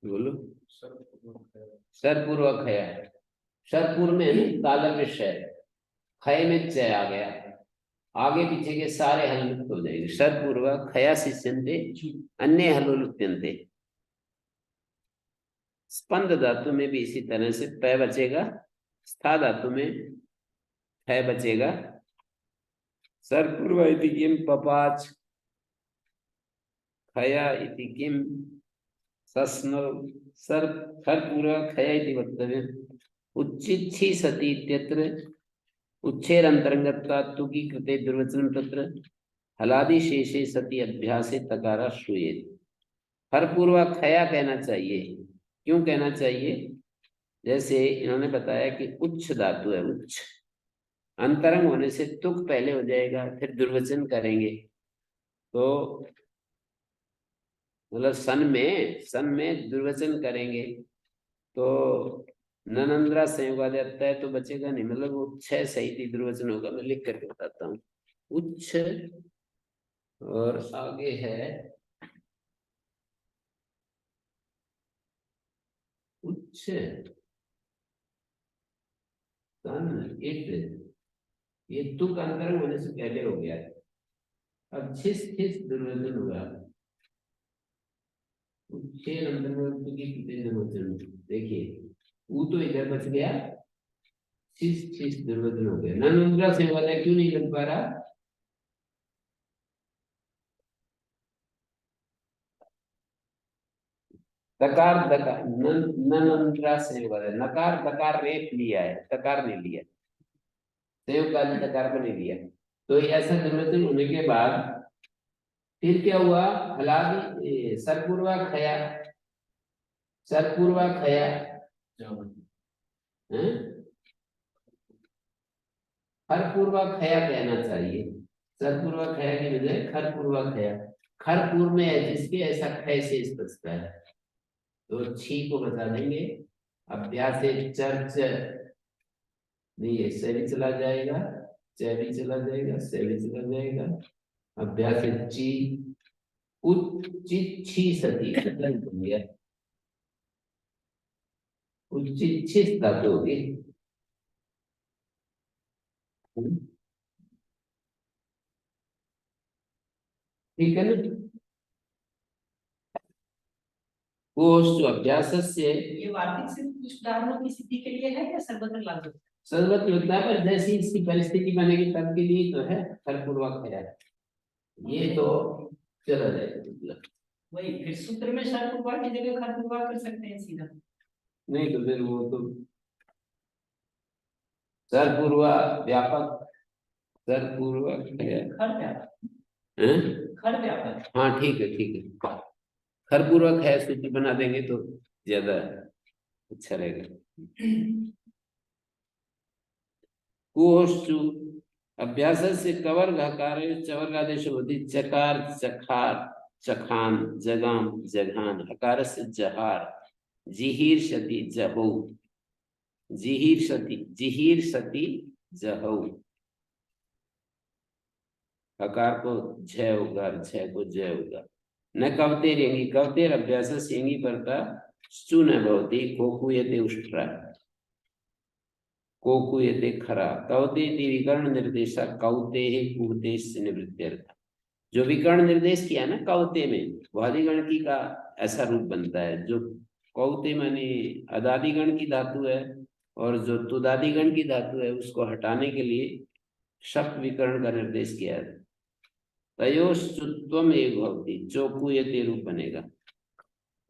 बोलो। सरपूर्वक है, सरपूर्व में काला विषय, खय में चय आ गया, आगे पीछे के सारे हल लुप्त हो जाएंगे। सरपूर्वक खया शिष्यन्ते अन्य हलो लुप्यन्ते। स्पंद धातु में भी इसी तरह से पै बचेगा, स्था धातु में है बचेगा, सर्पूर्व इति किम पपाच, खया इति किम सस्नो, सर खरपूर्व खया इति वक्तव्यम्। उच्चिच्छि सति इत्यत्र उच्छेरन्तरङ्गत्वा तुकी कृते दुर्वचनं तत्र हलादि शेषे सति अभ्यासे तकारा श्रूयेत। खरपूर्व खया कहना चाहिए। क्यों कहना चाहिए? जैसे इन्होंने बताया कि उच्च धातु है, उच्च अंतरंग होने से तुक पहले हो जाएगा, फिर दुर्वचन करेंगे तो मतलब सन में दुर्वचन करेंगे तो ननंद्रा संयोग आ जाता है तो बचेगा नहीं, मतलब वो छह सही दुर्वचन होगा। मैं लिख करके बताता हूँ। उच्च और आगे है उच्च सन इट, ये तुक अंतरंग होने से पहले हो गया। अब छिस छिस दुर्वचन हुआ, उच्छेद अंतर्गत की कितने दुर्वचन देखिए, ऊ तो इधर बच गया, छिस छिस दुर्वचन हो गया। ननुद्रा से वाला क्यों नहीं लग पा रहा? तकार दकार ननुद्रा से वाला नकार दकार रेप लिया है, तकार नहीं लिया, संयोग काली तकार को नहीं लिया। तो ऐसा दुर्वचन होने के बाद फिर क्या हुआ? हलादी सरपूर्वा खया, सरपूर्वा खया खरपूर्वा खया कहना चाहिए। सरपूर्वा खया की बजाय खरपूर्वा खया। खरपूर्व में है जिसके ऐसा खय से बचता है तो छी को बता देंगे। अभ्यास से चर्च नहीं है, से भी चला जाएगा, च भी चला जाएगा, से भी चला जाएगा। अभ्यास से ची, उच्चित छी सती बन गया, उच्चित छिस धातु होगी। ठीक है ना? कोष्ठ अभ्यास से ये वार्तिक सिर्फ कुछ उदाहरणों की सिद्धि के लिए है या सर्वत्र लागू? सर्वत्र होता है, पर जैसी इसकी परिस्थिति बनेगी तब के लिए तो है खरपूर्वक है, ये तो चला जाएगा। मतलब वही फिर सूत्र में सर्वपूर्वा की जगह खरपूर्वा कर सकते हैं सीधा। नहीं तो फिर वो तो सरपूर्वा व्यापक, सरपूर्वा खर व्यापक, हैं? खर व्यापक। हाँ ठीक है, ठीक है, खरपूर्वक है सूत्र बना देंगे तो ज्यादा अच्छा रहेगा। कुहोष्टु अभ्यास से कवर घकार चवर आदेश होती चकार चखार चखान जगाम जघान, हकार से जहार जिहीर सती जहो, जिहीर सती जहो, हकार को झ होगा, झ को जय होगा। न कवतेर यंगी, कवतेर अभ्यास से यंगी परता स्तु न भवति कोकुयते उष्ट्रा, कोकुयते खरा, कवते विकर्ण निर्देशा कौते कुते से निवृत्त्यर्थ। जो विकर्ण निर्देश किया ना कौते में, वादिगण की का ऐसा रूप बनता है। जो कौते माने अदादिगण की धातु है और जो तुदादिगण की धातु है उसको हटाने के लिए शक विकर्ण का निर्देश किया है। तयोस्तुत्वम एक भवती, चौकुयते रूप बनेगा।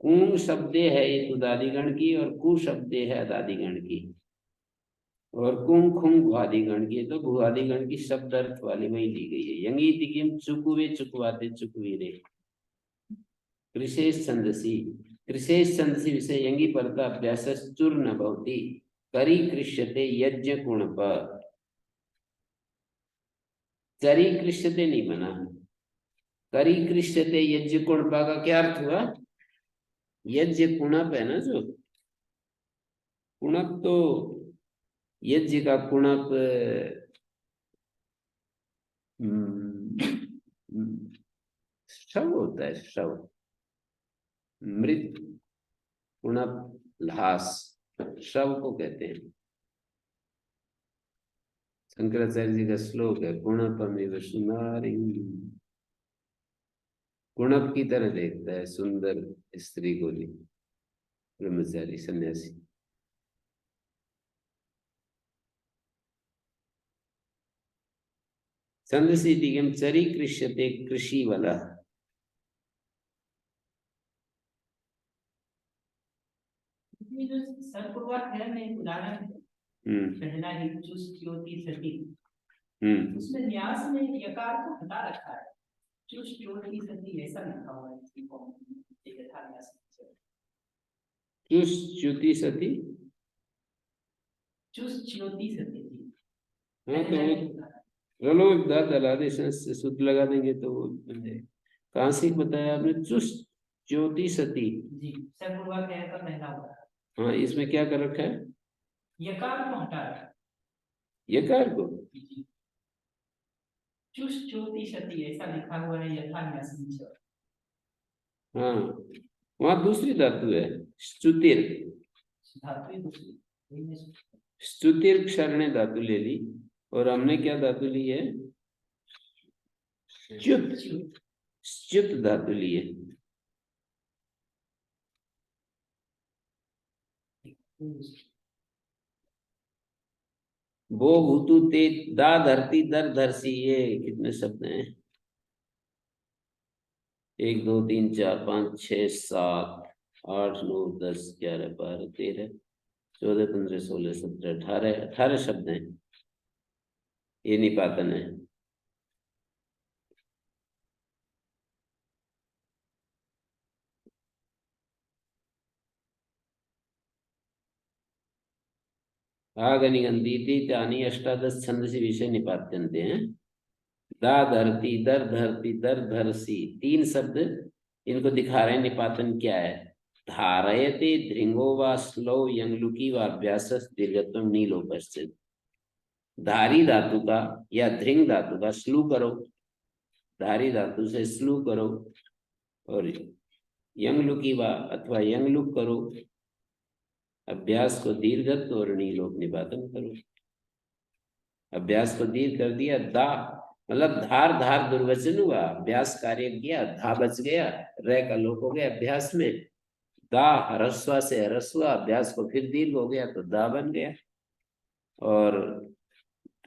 कुंग शब्दे है ये तुदादिगण की और कु शब्दे है अदादिगण की, और कुंग खुंग भुआदिगण की, तो भुआदिगण की शब्द अर्थ वाली में ही ली गई है। यंगी तिकिम चुकुवे चुकवाते चुकवीरे, कृशेष छंदसी, कृशेष छंदसी विषय यंगी परता अभ्यास चुर न भवती करी कृष्यते यज्ञ कुण पर, चरी कृष्यते नहीं बना, करी कृष्यते यज्ञ कुणपा का क्या अर्थ हुआ? यज्ञ कुणप है ना, जो कुणप तो यज्ञ का कुणप शव होता है, शव मृत कुणप ल्हास शव को कहते हैं। शंकराचार्य जी का श्लोक है कुणपमेव सुनारी, कुणप की तरह देखता है सुंदर स्त्री को भी ब्रह्मचारी सन्यासी। छंदसी इति चरी कृष्यते कृषि वाला। ये जो सत्पूर्वक है में उदाहरण है, पहला ही चुष्ट ज्योति सती, उसमें न्यास में यकार को हटा रखा है, चुष्ट ज्योति सती ऐसा लिखा हुआ है इसकी फॉर्म में, एक यथा न्यास चुष्ट ज्योति सती, चुष्ट ज्योति सती जी। हाँ तो चलो एक दांत डला दे, से सूत्र लगा देंगे तो वो बन जाएगा। कहाँ से बताया आपने? चुष्ट ज्योति सती जी, सत्पूर्वक है का पहला होगा। हाँ, इसमें क्या कर रखा है? यकार को हटा रखा है। यकार को चुष्ट ज्योति सती ऐसा लिखा हुआ है यथा न्यास नीचे। हाँ, वहां दूसरी धातु है स्तुतिर, धातु ही दूसरी, स्तुतिर क्षरणे धातु ले ली, और हमने क्या धातु ली है? च्युत, च्युत धातु ली है। वो हुतु ते दा धरती दर धरसी, ये कितने शब्द हैं? 1 2 3 4 5 6 7 8 9 10 11 12 13 14 15 16 17 18 शब्द हैं। ये निपातन है। आगनिगंधीति तानि अष्टादश छंदसी विषय निपात्यन्ते हैं। दा धरती दर धरती दर धरसी, 3 शब्द इनको दिखा रहे हैं निपातन क्या है। धारयते धृंगो वा स्लो यंगलुकी व अभ्यास दीर्घत्वम नीलोपस्थित। धारी धातु का या धृंग धातु का स्लू करो, धारी धातु से स्लू करो, और यंगलुकी वा अथवा यंगलुक करो, अभ्यास को दीर्घत्व और नीलोप निपातन करो। अभ्यास को दीर्घ कर दिया, दा मतलब धार धार दुर्वचन हुआ, अभ्यास कार्य किया, धा बच गया, रह का लोप हो गया अभ्यास में, दा ह्रस्व से ह्रस्व, अभ्यास को फिर दीर्घ हो गया तो दा बन गया। और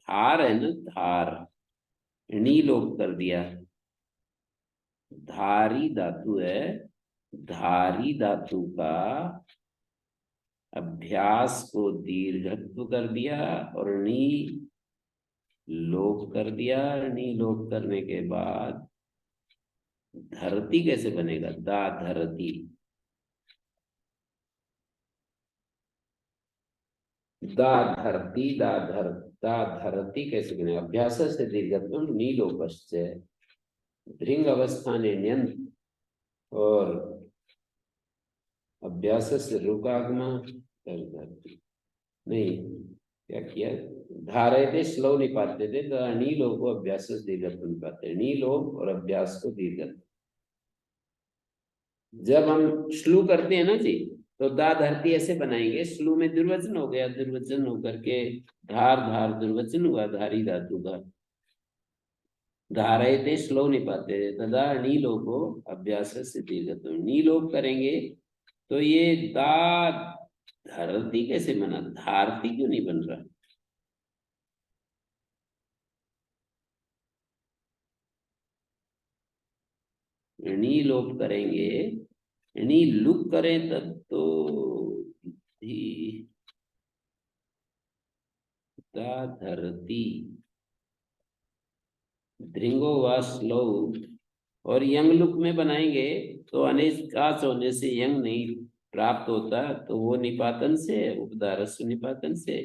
धार है ना, धार नी लोप कर दिया, धारी धातु है, धारी धातु का अभ्यास को दीर्घत्व कर दिया और नी लोप कर दिया। नी लोप करने के बाद धरती कैसे बनेगा? दा धरती, दा धरती, दा धरती कैसे बनेगा? अभ्यास से दीर्घत्व नी लोपश्च, धृंग अवस्थाने ण्यंत, और अभ्यास से रुकागमा कर धरती। नहीं, क्या किया? धारयते स्लो निपाते थे, तो नीलो को अभ्यास से दीर्घत्व निपाते, नीलो और अभ्यास को दीर्घत्व। जब हम श्लू करते हैं ना जी, तो दा धरती ऐसे बनाएंगे, श्लू में दुर्वचन हो गया, दुर्वचन होकर के धार धार दुर्वचन हुआ, धारी धातु का। धारयते स्लो निपाते थे, तदा नीलो को अभ्यास से दीर्घत्व, नीलोप करेंगे तो ये दा धरती कैसे बना? धारती क्यों नहीं बन रहा? णी लोप करेंगे, णी लुक करें तब तो दा धरती, धृंगो व स्लो, और यंग लुक में बनाएंगे तो अनिष्काच होने से यंग नहीं प्राप्त होता, तो वो निपातन से, उपदारस्व निपातन से,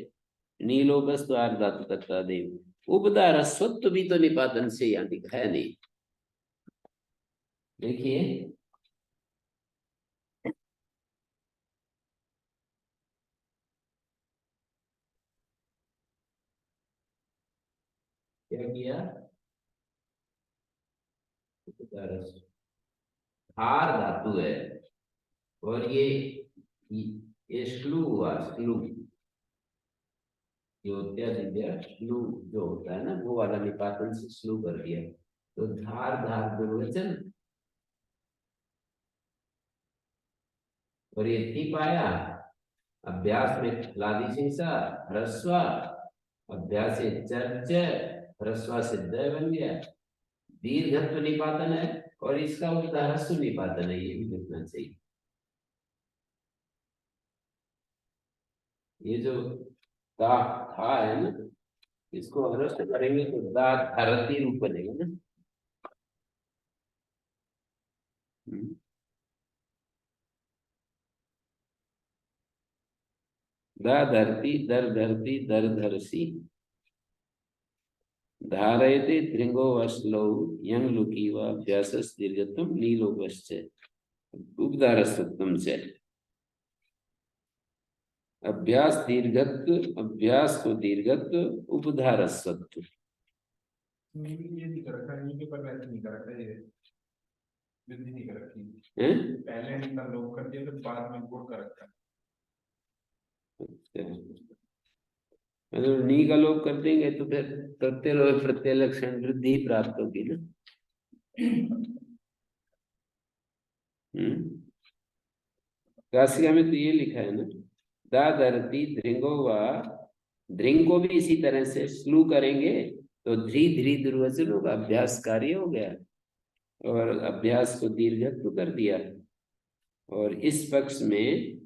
नीलोपस द्वार धातु तत्ता देव, उपदारस्वत्व भी तो निपातन से यहाँ दिखा है नहीं। देखिए क्या किया? उपदारस्व हार धातु है, और ये श्लू हुआ, श्लू जो श्लू जो होता है ना, वो वाला निपातन से श्लू कर दिया, तो धार धार दुर्वचन, और ये थी पाया, अभ्यास में लादी शेषा ह्रस्व, अभ्यास चर्च, ह्रस्व सिद्ध है बन गया, दीर्घत्व निपातन है, और इसका उल्टा ह्रस्व निपातन है, ये भी लिखना चाहिए। ये जो दा था है ना, इसको ह्रस्व करेंगे तो दा धरती रूप बनेगा ना। दा धरती दर धरती दर धरसी धारयते धृंगो वश्लौ यंग लुकी व अभ्यासस दीर्घत्वम नीलोपश्च उपदारसत्वम च। अभ्यास दीर्घत्व, अभ्यास को दीर्घत्व, उपधारसत्व। नील ये नहीं कर रखा, नी के पर वैसे नहीं कर रखा, ये वृद्धि नहीं कर रखी। हैं? पहले नी का लोप कर दिया तो बाद में गुण कर रखा। मतलब नी का लोप कर देंगे तो फिर प्रत्यय प्रत्यय लक्षण वृद्धि प्राप्त होगी ना। काशिका में तो ये लिखा है ना, दा धरती धृंगो व, धृंग को भी इसी तरह से स्लू करेंगे तो ध्री ध्री दुर्वचन होगा, अभ्यास कार्य हो गया, और अभ्यास को दीर्घत्व कर दिया। और इस पक्ष में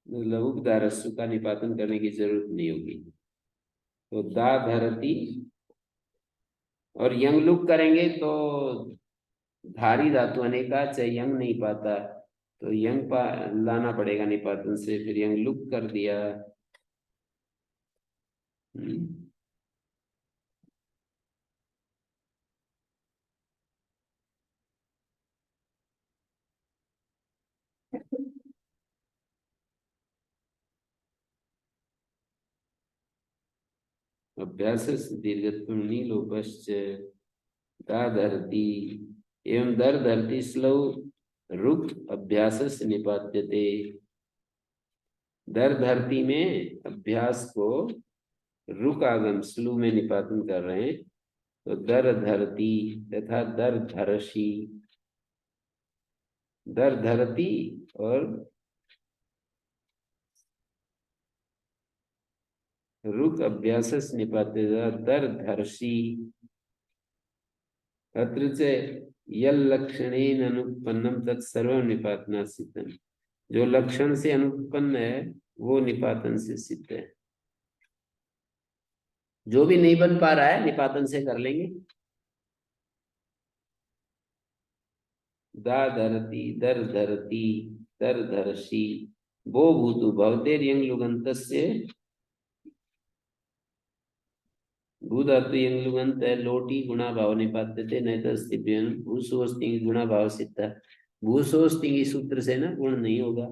लघु दारस्व का निपातन करने की जरूरत नहीं होगी। तो दा धरती, और यंग लुक करेंगे तो धारी धातु अनेका चाहे यंग नहीं पाता, तो यंग लाना पड़ेगा निपातन से, फिर यंग लुक कर दिया। अभ्यास दीर्घत्व नीलोपश्च दा धरती एवं दर धरती स्लौ रुक अभ्यास निपात्यते। दर धरती में अभ्यास को रुक आगम स्लू में निपातन कर रहे हैं, तो दर धरती तथा दर धरसी, दर धरती और रुक अभ्यास निपाते दर धरसी। अत्र च यल लक्षणेन अनुत्पन्नम तत्सर्वं निपातना सिद्धम, जो लक्षण से अनुत्पन्न है वो निपातन से सिद्ध है। जो भी नहीं बन पा रहा है निपातन से कर लेंगे। दा धरती दर धरती दर धरसी वो भूतु भवतेर यंग लुगंतस्य, भू धातु यंग लुगंत है, लोटी गुणा भाव निपात्यते नहीं तो स्थिभ्यन भूसोस्तिंग गुणा भाव सिद्ध। भूसोस्तिंग सूत्र से ना गुण नहीं होगा।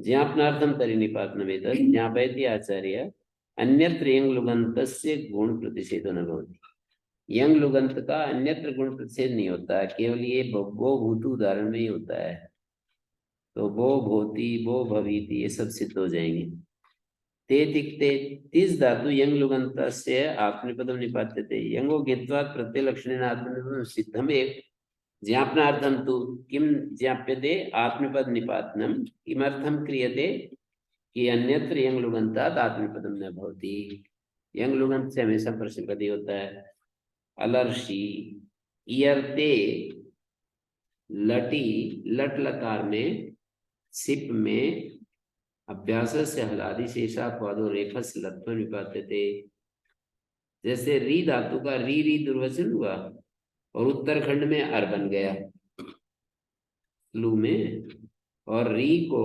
ज्ञापनार्थम तरी निपातन वेद ज्ञापयति आचार्य अन्यत्र यंग लुगंतस्य गुण प्रतिषेधो न भवति। यंग लुगंत का अन्यत्र गुण प्रतिषेध नहीं होता है, केवल ये वो भूतु उदाहरण में ही होता है। तो वो भूति वो भवीति ये सब सिद्ध हो जाएंगे। ते दिखते तिस धातु यंग लुगंतस्य आत्मनिपदम निपात्यते यंगो ज्ञत्वात् प्रत्यय लक्षणेन आत्मनिपदम सिद्धमेव ज्ञापनार्थं तु किम ज्ञाप्यते आत्मनिपद निपातनम किमर्थम क्रियते कि अन्यत्र यंग लुगंतात् आत्मनिपदम न भवति। यंग लुगंत से हमेशा प्रश्नपदी होता है। अलर्षी इयरते लटी लट लकार में सिप में अभ्यास से हलादि शेषा पदो रेफस लत्व निपात्यते। जैसे री धातु का री री दुर्वचन हुआ और उत्तरखंड में अर बन गया लू में, और री को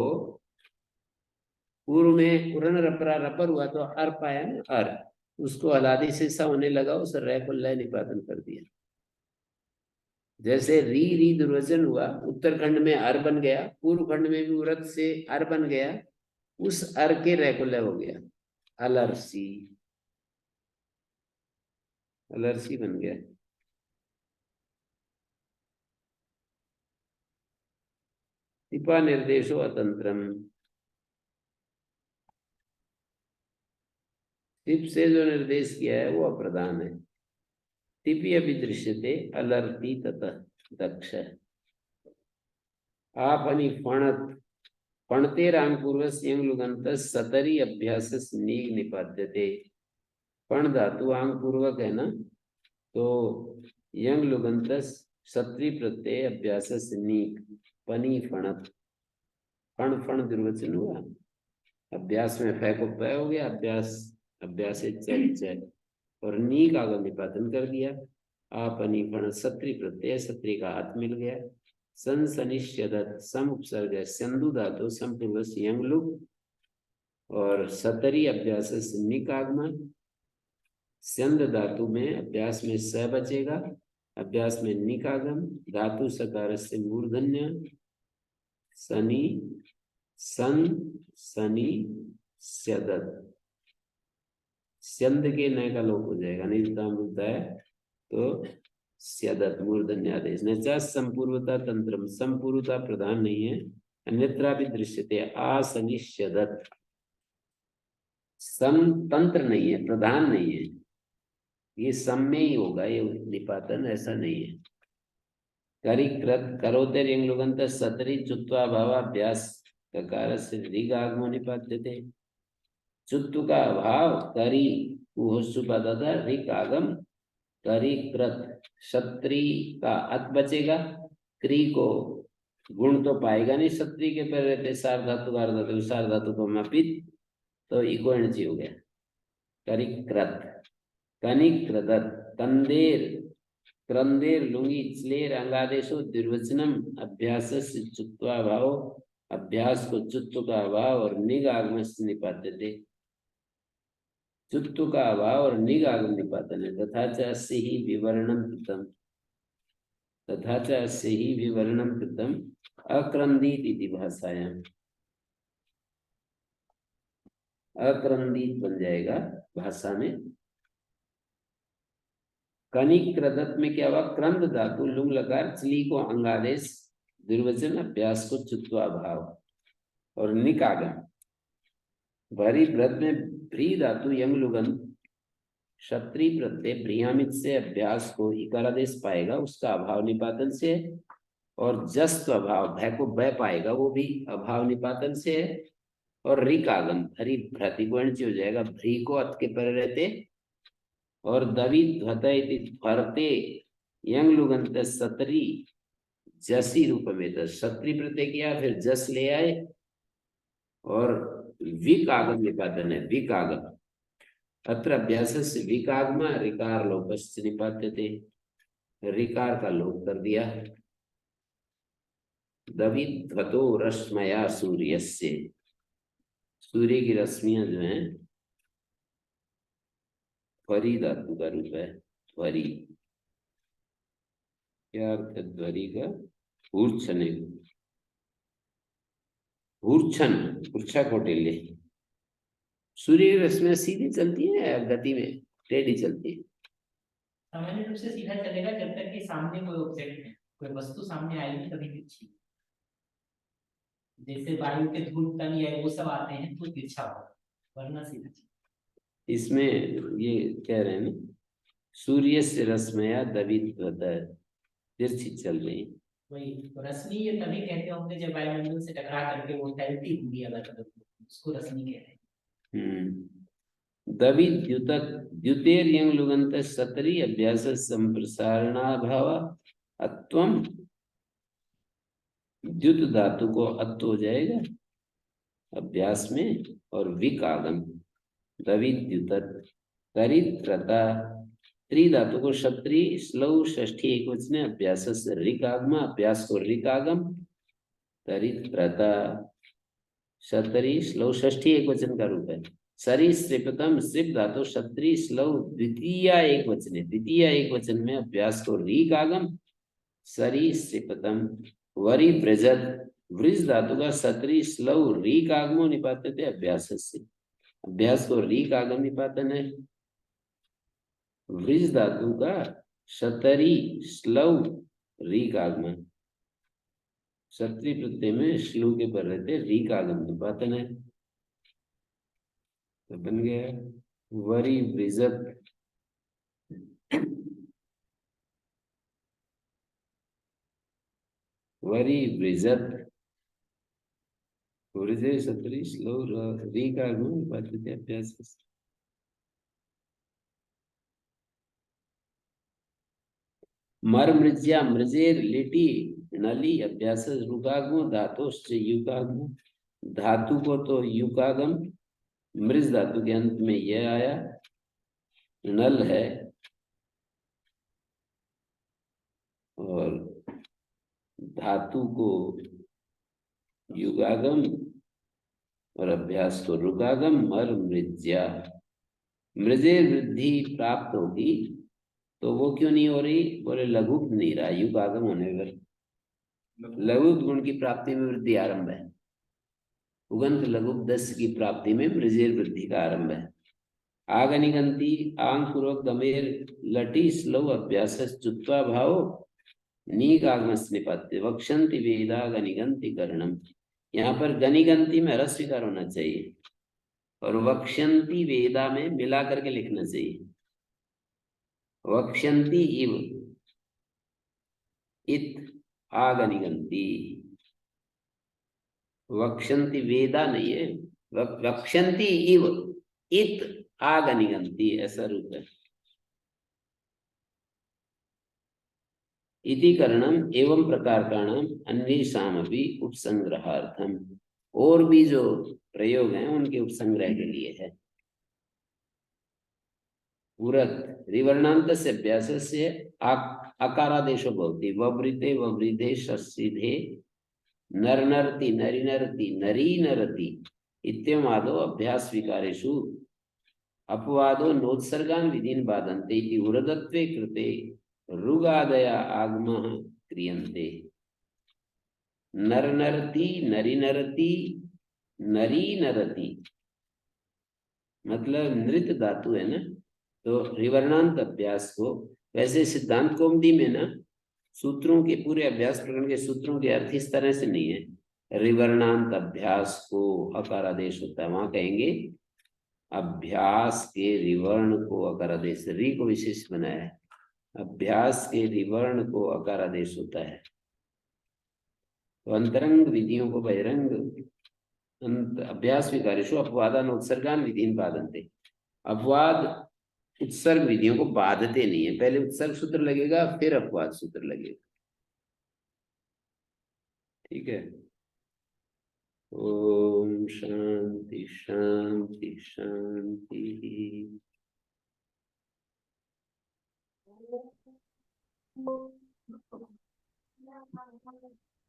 पूर्व में उरन रपरा रपर हुआ तो अर पाया ना, अर उसको हलादि शेषा होने लगा, उस रे को लय निपातन कर दिया। जैसे री री दुर्वचन हुआ, उत्तरखंड में अर बन गया, पूर्व खंड में भी उरत से अर बन गया, उस अर के रेकुलर हो गया अलर्सी, अलर्सी बन गया। टिपा निर्देशो अतंत्रम, टिप से जो निर्देश किया है वो अप्रधान है। टिपी अभी दृश्यते अलर्ती ततः दक्ष। आप अनि फणत फणते राम पूर्वस यंग लुगंत सतरी अभ्यास नीग निपात्यते। पण धातु आंग पूर्वक है ना, तो यंग लुगंतस सत्री प्रत्यय अभ्यास नीक पनी फणत, फण फण दुर्वचन हुआ, अभ्यास में फै को पै हो गया, अभ्यास अभ्यास और नी का आगम निपातन कर दिया। आपनी फण सत्री प्रत्यय, सत्री का हाथ मिल गया। सन सनिश्चदत सम उपसर्ग है, संदु धातु समपूर्वस यंग लुग और सतरी अभ्यास निक आगमन। स्यंद धातु में अभ्यास में स बचेगा, अभ्यास में निक आगम, धातु सकार से मूर्धन्य सनी सन सनी स्यदत, स्यंद के नय का लोप हो जाएगा, नहीं मिलता है तो स्यदत मूर्धन्य आदेश। न संपूर्वता तंत्रम, संपूर्वता प्रधान नहीं है, अन्यत्रा भी दृश्यते असनिश्चदत, सम तंत्र नहीं है, प्रधान नहीं है, ये सम में ही होगा ये निपातन, ऐसा नहीं है। करी कृत करोतेर यंग लुगंत सतरी चुत्वा भावाभ्यास ककार से ऋग आगमो निपात्यते। चुत्तु का अभाव करी दादा ऋग आगम, करी कृत क्षत्री का अत बचेगा, क्री को गुण तो पाएगा नहीं, क्षत्रि के पर रहते सार धातु सार धातु को मापित, तो इको एनर्जी हो गया। करी कृत कनिक कृदत कंदेर क्रंदेर लुंगी चलेर अंगादेशो दुर्वचनम अभ्यास से चुत्वा भाव, अभ्यास को चुत्व का अभाव और निग आगम से निपाते थे। चुत्व का अभाव और निग आगम निपातन है। तथा च अस्य ही विवरणम कृतम, तथा च अस्य ही विवरणम कृतम अक्रंदित इति भाषायाम, अक्रंदित बन जाएगा भाषा में। कनिक कृदत में क्या हुआ, क्रंद धातु लुंग लकार चली को अंगादेश दुर्वचन अभ्यास को चुत्वा भाव और निकागम। भरी व्रत में भ्री धातु यंग लुगंत क्षत्रि प्रत्यय प्रियामित से अभ्यास को इकारादेश पाएगा, उसका अभाव निपातन से है। और जस्व अभाव भय को बह पाएगा, वो भी अभाव निपातन से है। और रिकागम भरी भ्रति को हो जाएगा, भ्री को अत के पर रहते और दवि ध्वते यंग लुगंत सतरी जसी रूप में तो सत्री प्रत्यय किया, फिर जस ले आए और विक आगम निपातन है, विक आगम। अत्र अभ्यास से विकागम रिकार लोपस्य निपात्य थे, रिकार का लोप कर दिया। दवि ध्वतो रश्मया सूर्य से, सूर्य की रश्मियां जो हैं ध्वरि धातु का रूप है, ध्वरि क्या अर्थ है ध्वरि का, ऊर्छन, ऊर्छन ऊर्छा कौटिल्य। सूर्य की रश्मियां सीधी चलती है या गति में टेढ़ी चलती है? सामान्य रूप से सीधा चलेगा जब तक कि सामने कोई ऑब्जेक्ट है, कोई वस्तु सामने आएगी तभी तिरछी। जैसे वायु के धूल कण या वो सब आते हैं तो तिरछा होगा, वरना सीधा। इसमें ये कह रहे हैं ना, सूर्य से रश्मियां दवित होता है, तिरछी चल रही। वही तो रश्मि ये तभी कहते होंगे जब वायुमंडल से टकरा करके वो फैलती हुई अलग अलग, उसको रश्मि कहते हैं। दवि द्युतक द्युतेर यंग लुगंत सतरी अभ्यास संप्रसारणाभाव अत्वम, द्युत धातु को अत्व हो जाएगा अभ्यास में और विकागम दवि द्युतक करित्रता त्रि धातु को क्षत्रि श्लौ षष्ठी एकवचन अभ्यास से ऋकागम, अभ्यास को ऋकागम करित्रता क्षत्रि श्लौ षष्ठी एकवचन का रूप है। सरी श्रिपतम श्रिप धातु क्षत्रि श्लौ द्वितीय एकवचन, द्वितीय एकवचन में अभ्यास को ऋकागम सरी श्रिपतम। वरी ब्रजत वृज धातु का सत्री श्लौ ऋकागमो निपातते थे अभ्यास से, अभ्यास को ऋकागम निपातन है। वृज धातु का शतरी श्लौ ऋकागमन, क्षत्रि प्रत्यय में श्लू के पर रहते ऋकागम निपातन है, तो बन गया वरी वृजत। वरी वृजत वृजे सत्री श्लौ ऋकागमो निपातते अभ्यास से। मर मृज्या मृजेर लिटी नली अभ्यास रुकागमो धातुश्च युगागमो। धातु को तो युगागम, मृज धातु के अंत में यह आया, नल है और धातु को युगागम और अभ्यास को रुकागम। मर मृज्या, मृजे वृद्धि प्राप्त होगी तो वो क्यों नहीं हो रही? बोले लघुक नहीं रहा, युगागम होने पर लघुक गुण की प्राप्ति में वृद्धि आरंभ है। उगंत लघुक 10 की प्राप्ति में मृजेर वृद्धि का आरंभ है। आगनिगंती आंग पूर्वक गमेर लटी स्लो अभ्यास चुत्वा भाव नीक आगमस निपत्य वक्षंति वेदा गनिगंति करणम। यहाँ पर गनिगंती में रस स्वीकार होना चाहिए और वक्षंति वेदा में मिला करके लिखना चाहिए। वक्षंति इव इत आगनिगंती, वक्षंति वेदा नहीं है, वक्षंति इव इत आगनिगंती, ऐसा रूप है। इति करणम एवं प्रकारकाणाम अन्येषामपि उपसंग्रहार्थम, और भी जो प्रयोग हैं उनके उपसंग्रह के लिए है। उरत रिवर्णांत से अभ्यास से अकारादेशो भवति। ववृते ववृधे षष्ठीधे नर नरति नरि नरति नरी नरति इत्यमादो अभ्यास विकारेषु अपवादो नोत्सर्गान् विधीन् बाधन्ते इति उरदत्वे कृते ऋगादया आगमः क्रियन्ते। नर नरति नरि नरति नरी नरति मतलब नृत धातु है ना, तो रिवर्णांत अभ्यास को, वैसे सिद्धांत कौमुदी में ना सूत्रों के पूरे अभ्यास प्रकरण के सूत्रों के अर्थ इस तरह से नहीं है। रिवर्णांत अभ्यास को अकारादेश होता है, वहां कहेंगे अभ्यास के रिवर्ण को अकारादेश, री को विशेष बनाया है। अभ्यास के रिवर्ण को अकारादेश होता है। तो अंतरंग विधियों को बहिरंग अभ्यास विकारेषु अपवादान उत्सर्गान विधीन बाधन्ते। अपवाद उत्सर्ग विधियों को बाधते नहीं है, पहले उत्सर्ग सूत्र लगेगा फिर अपवाद सूत्र लगेगा। ठीक है। ओम शांति शांति शांति।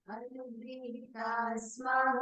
अनुगृहीता स्मः